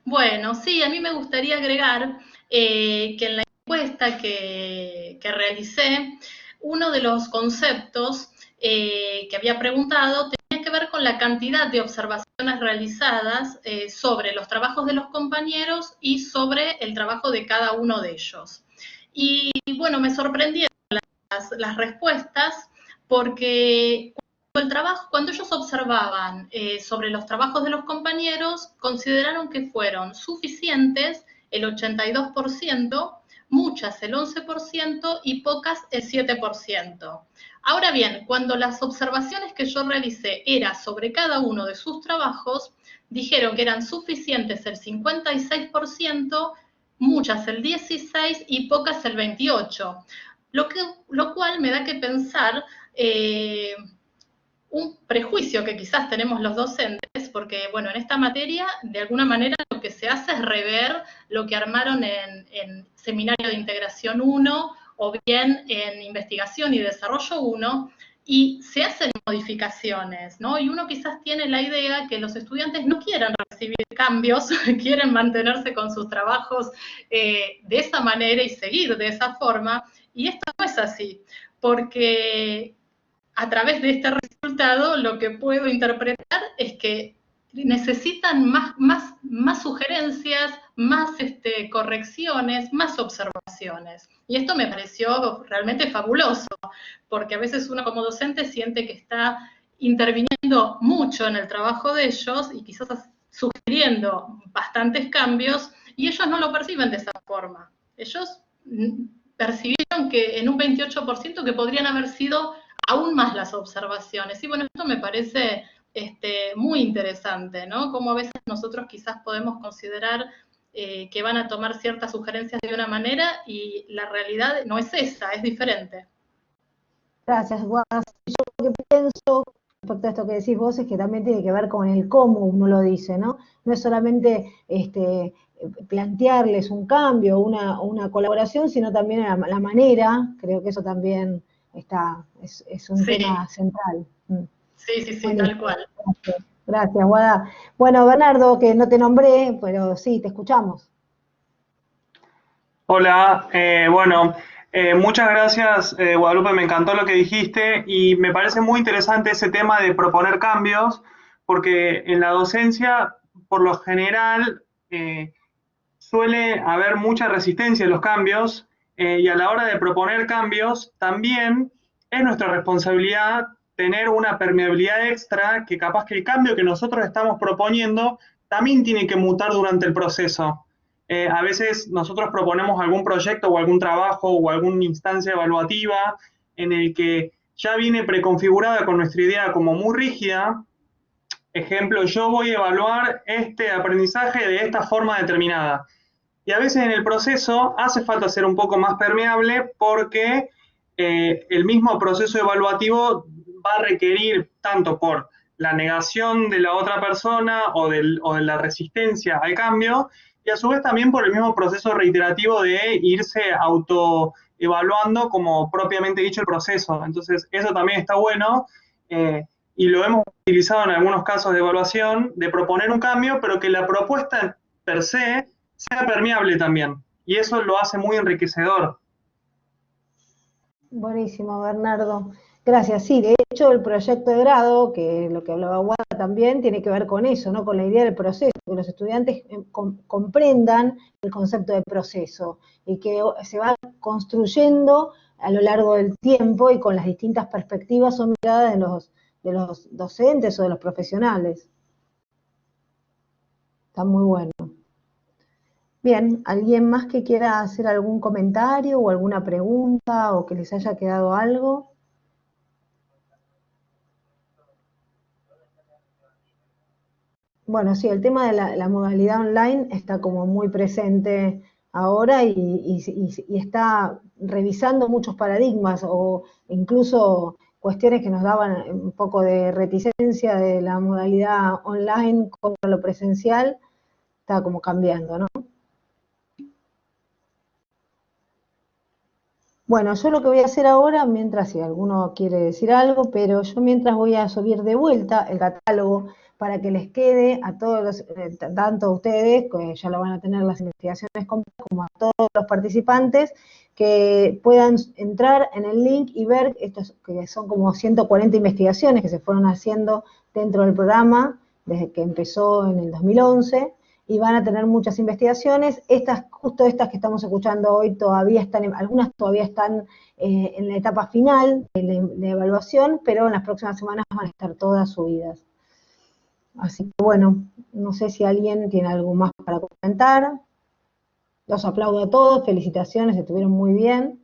Bueno, sí, a mí me gustaría agregar que en la encuesta que realicé, uno de los conceptos que había preguntado tenía que ver con la cantidad de observaciones realizadas sobre los trabajos de los compañeros y sobre el trabajo de cada uno de ellos. Y bueno, me sorprendieron las respuestas porque cuando ellos observaban sobre los trabajos de los compañeros, consideraron que fueron suficientes el 82%, muchas el 11% y pocas el 7%. Ahora bien, cuando las observaciones que yo realicé eran sobre cada uno de sus trabajos, dijeron que eran suficientes el 56%, muchas el 16% y pocas el 28%. Lo cual me da que pensar un prejuicio que quizás tenemos los docentes, porque, bueno, en esta materia, de alguna manera, lo que se hace es rever lo que armaron en Seminario de Integración 1 o bien en Investigación y Desarrollo 1, y se hacen modificaciones, ¿no? Y uno quizás tiene la idea que los estudiantes no quieran recibir cambios, quieren mantenerse con sus trabajos de esa manera y seguir de esa forma, y esto no es así, porque a través de este resultado lo que puedo interpretar es que necesitan más sugerencias, más correcciones, más observaciones. Y esto me pareció realmente fabuloso, porque a veces uno como docente siente que está interviniendo mucho en el trabajo de ellos y quizás sugiriendo bastantes cambios, y ellos no lo perciben de esa forma. Ellos percibieron que en un 28% que podrían haber sido aún más las observaciones. Y bueno, esto me parece muy interesante, ¿no? Como a veces nosotros quizás podemos considerar que van a tomar ciertas sugerencias de una manera y la realidad no es esa, es diferente. Gracias, Guas. Yo lo que pienso respecto a esto que decís vos es que también tiene que ver con el cómo uno lo dice, ¿no? No es solamente plantearles un cambio, una colaboración, sino también la manera. Creo que eso también es un tema central. Sí, Buenísimo. Tal cual. Gracias, Guada. Bueno, Bernardo, que no te nombré, pero sí, te escuchamos. Hola, muchas gracias, Guadalupe, me encantó lo que dijiste y me parece muy interesante ese tema de proponer cambios, porque en la docencia, por lo general, suele haber mucha resistencia a los cambios y a la hora de proponer cambios, también es nuestra responsabilidad tener una permeabilidad extra que capaz que el cambio que nosotros estamos proponiendo también tiene que mutar durante el proceso. A veces nosotros proponemos algún proyecto o algún trabajo o alguna instancia evaluativa en el que ya viene preconfigurada con nuestra idea como muy rígida. Ejemplo, yo voy a evaluar este aprendizaje de esta forma determinada. Y a veces en el proceso hace falta ser un poco más permeable porque el mismo proceso evaluativo va a requerir tanto por la negación de la otra persona o de la resistencia al cambio, y a su vez también por el mismo proceso reiterativo de irse autoevaluando como propiamente dicho el proceso. Entonces eso también está bueno y lo hemos utilizado en algunos casos de evaluación, de proponer un cambio, pero que la propuesta per se sea permeable también, y eso lo hace muy enriquecedor. Buenísimo, Bernardo. Gracias. Sí, de hecho el proyecto de grado, que es lo que hablaba Guada también, tiene que ver con eso, ¿no? Con la idea del proceso, que los estudiantes comprendan el concepto de proceso y que se va construyendo a lo largo del tiempo y con las distintas perspectivas o miradas de los docentes o de los profesionales. Está muy bueno. Bien, ¿alguien más que quiera hacer algún comentario o alguna pregunta o que les haya quedado algo? Bueno, sí, el tema de la modalidad online está como muy presente ahora y está revisando muchos paradigmas o incluso cuestiones que nos daban un poco de reticencia de la modalidad online contra lo presencial, está como cambiando, ¿no? Bueno, yo lo que voy a hacer ahora, mientras si alguno quiere decir algo, pero yo mientras voy a subir de vuelta el catálogo para que les quede a todos tanto a ustedes, que ya lo van a tener las investigaciones completas, como a todos los participantes, que puedan entrar en el link y ver estos que son como 140 investigaciones que se fueron haciendo dentro del programa desde que empezó en el 2011, y van a tener muchas investigaciones. Justo estas que estamos escuchando hoy todavía están, algunas todavía están en la etapa final de la evaluación, pero en las próximas semanas van a estar todas subidas. Así que bueno, no sé si alguien tiene algo más para comentar. Los aplaudo a todos, felicitaciones, estuvieron muy bien.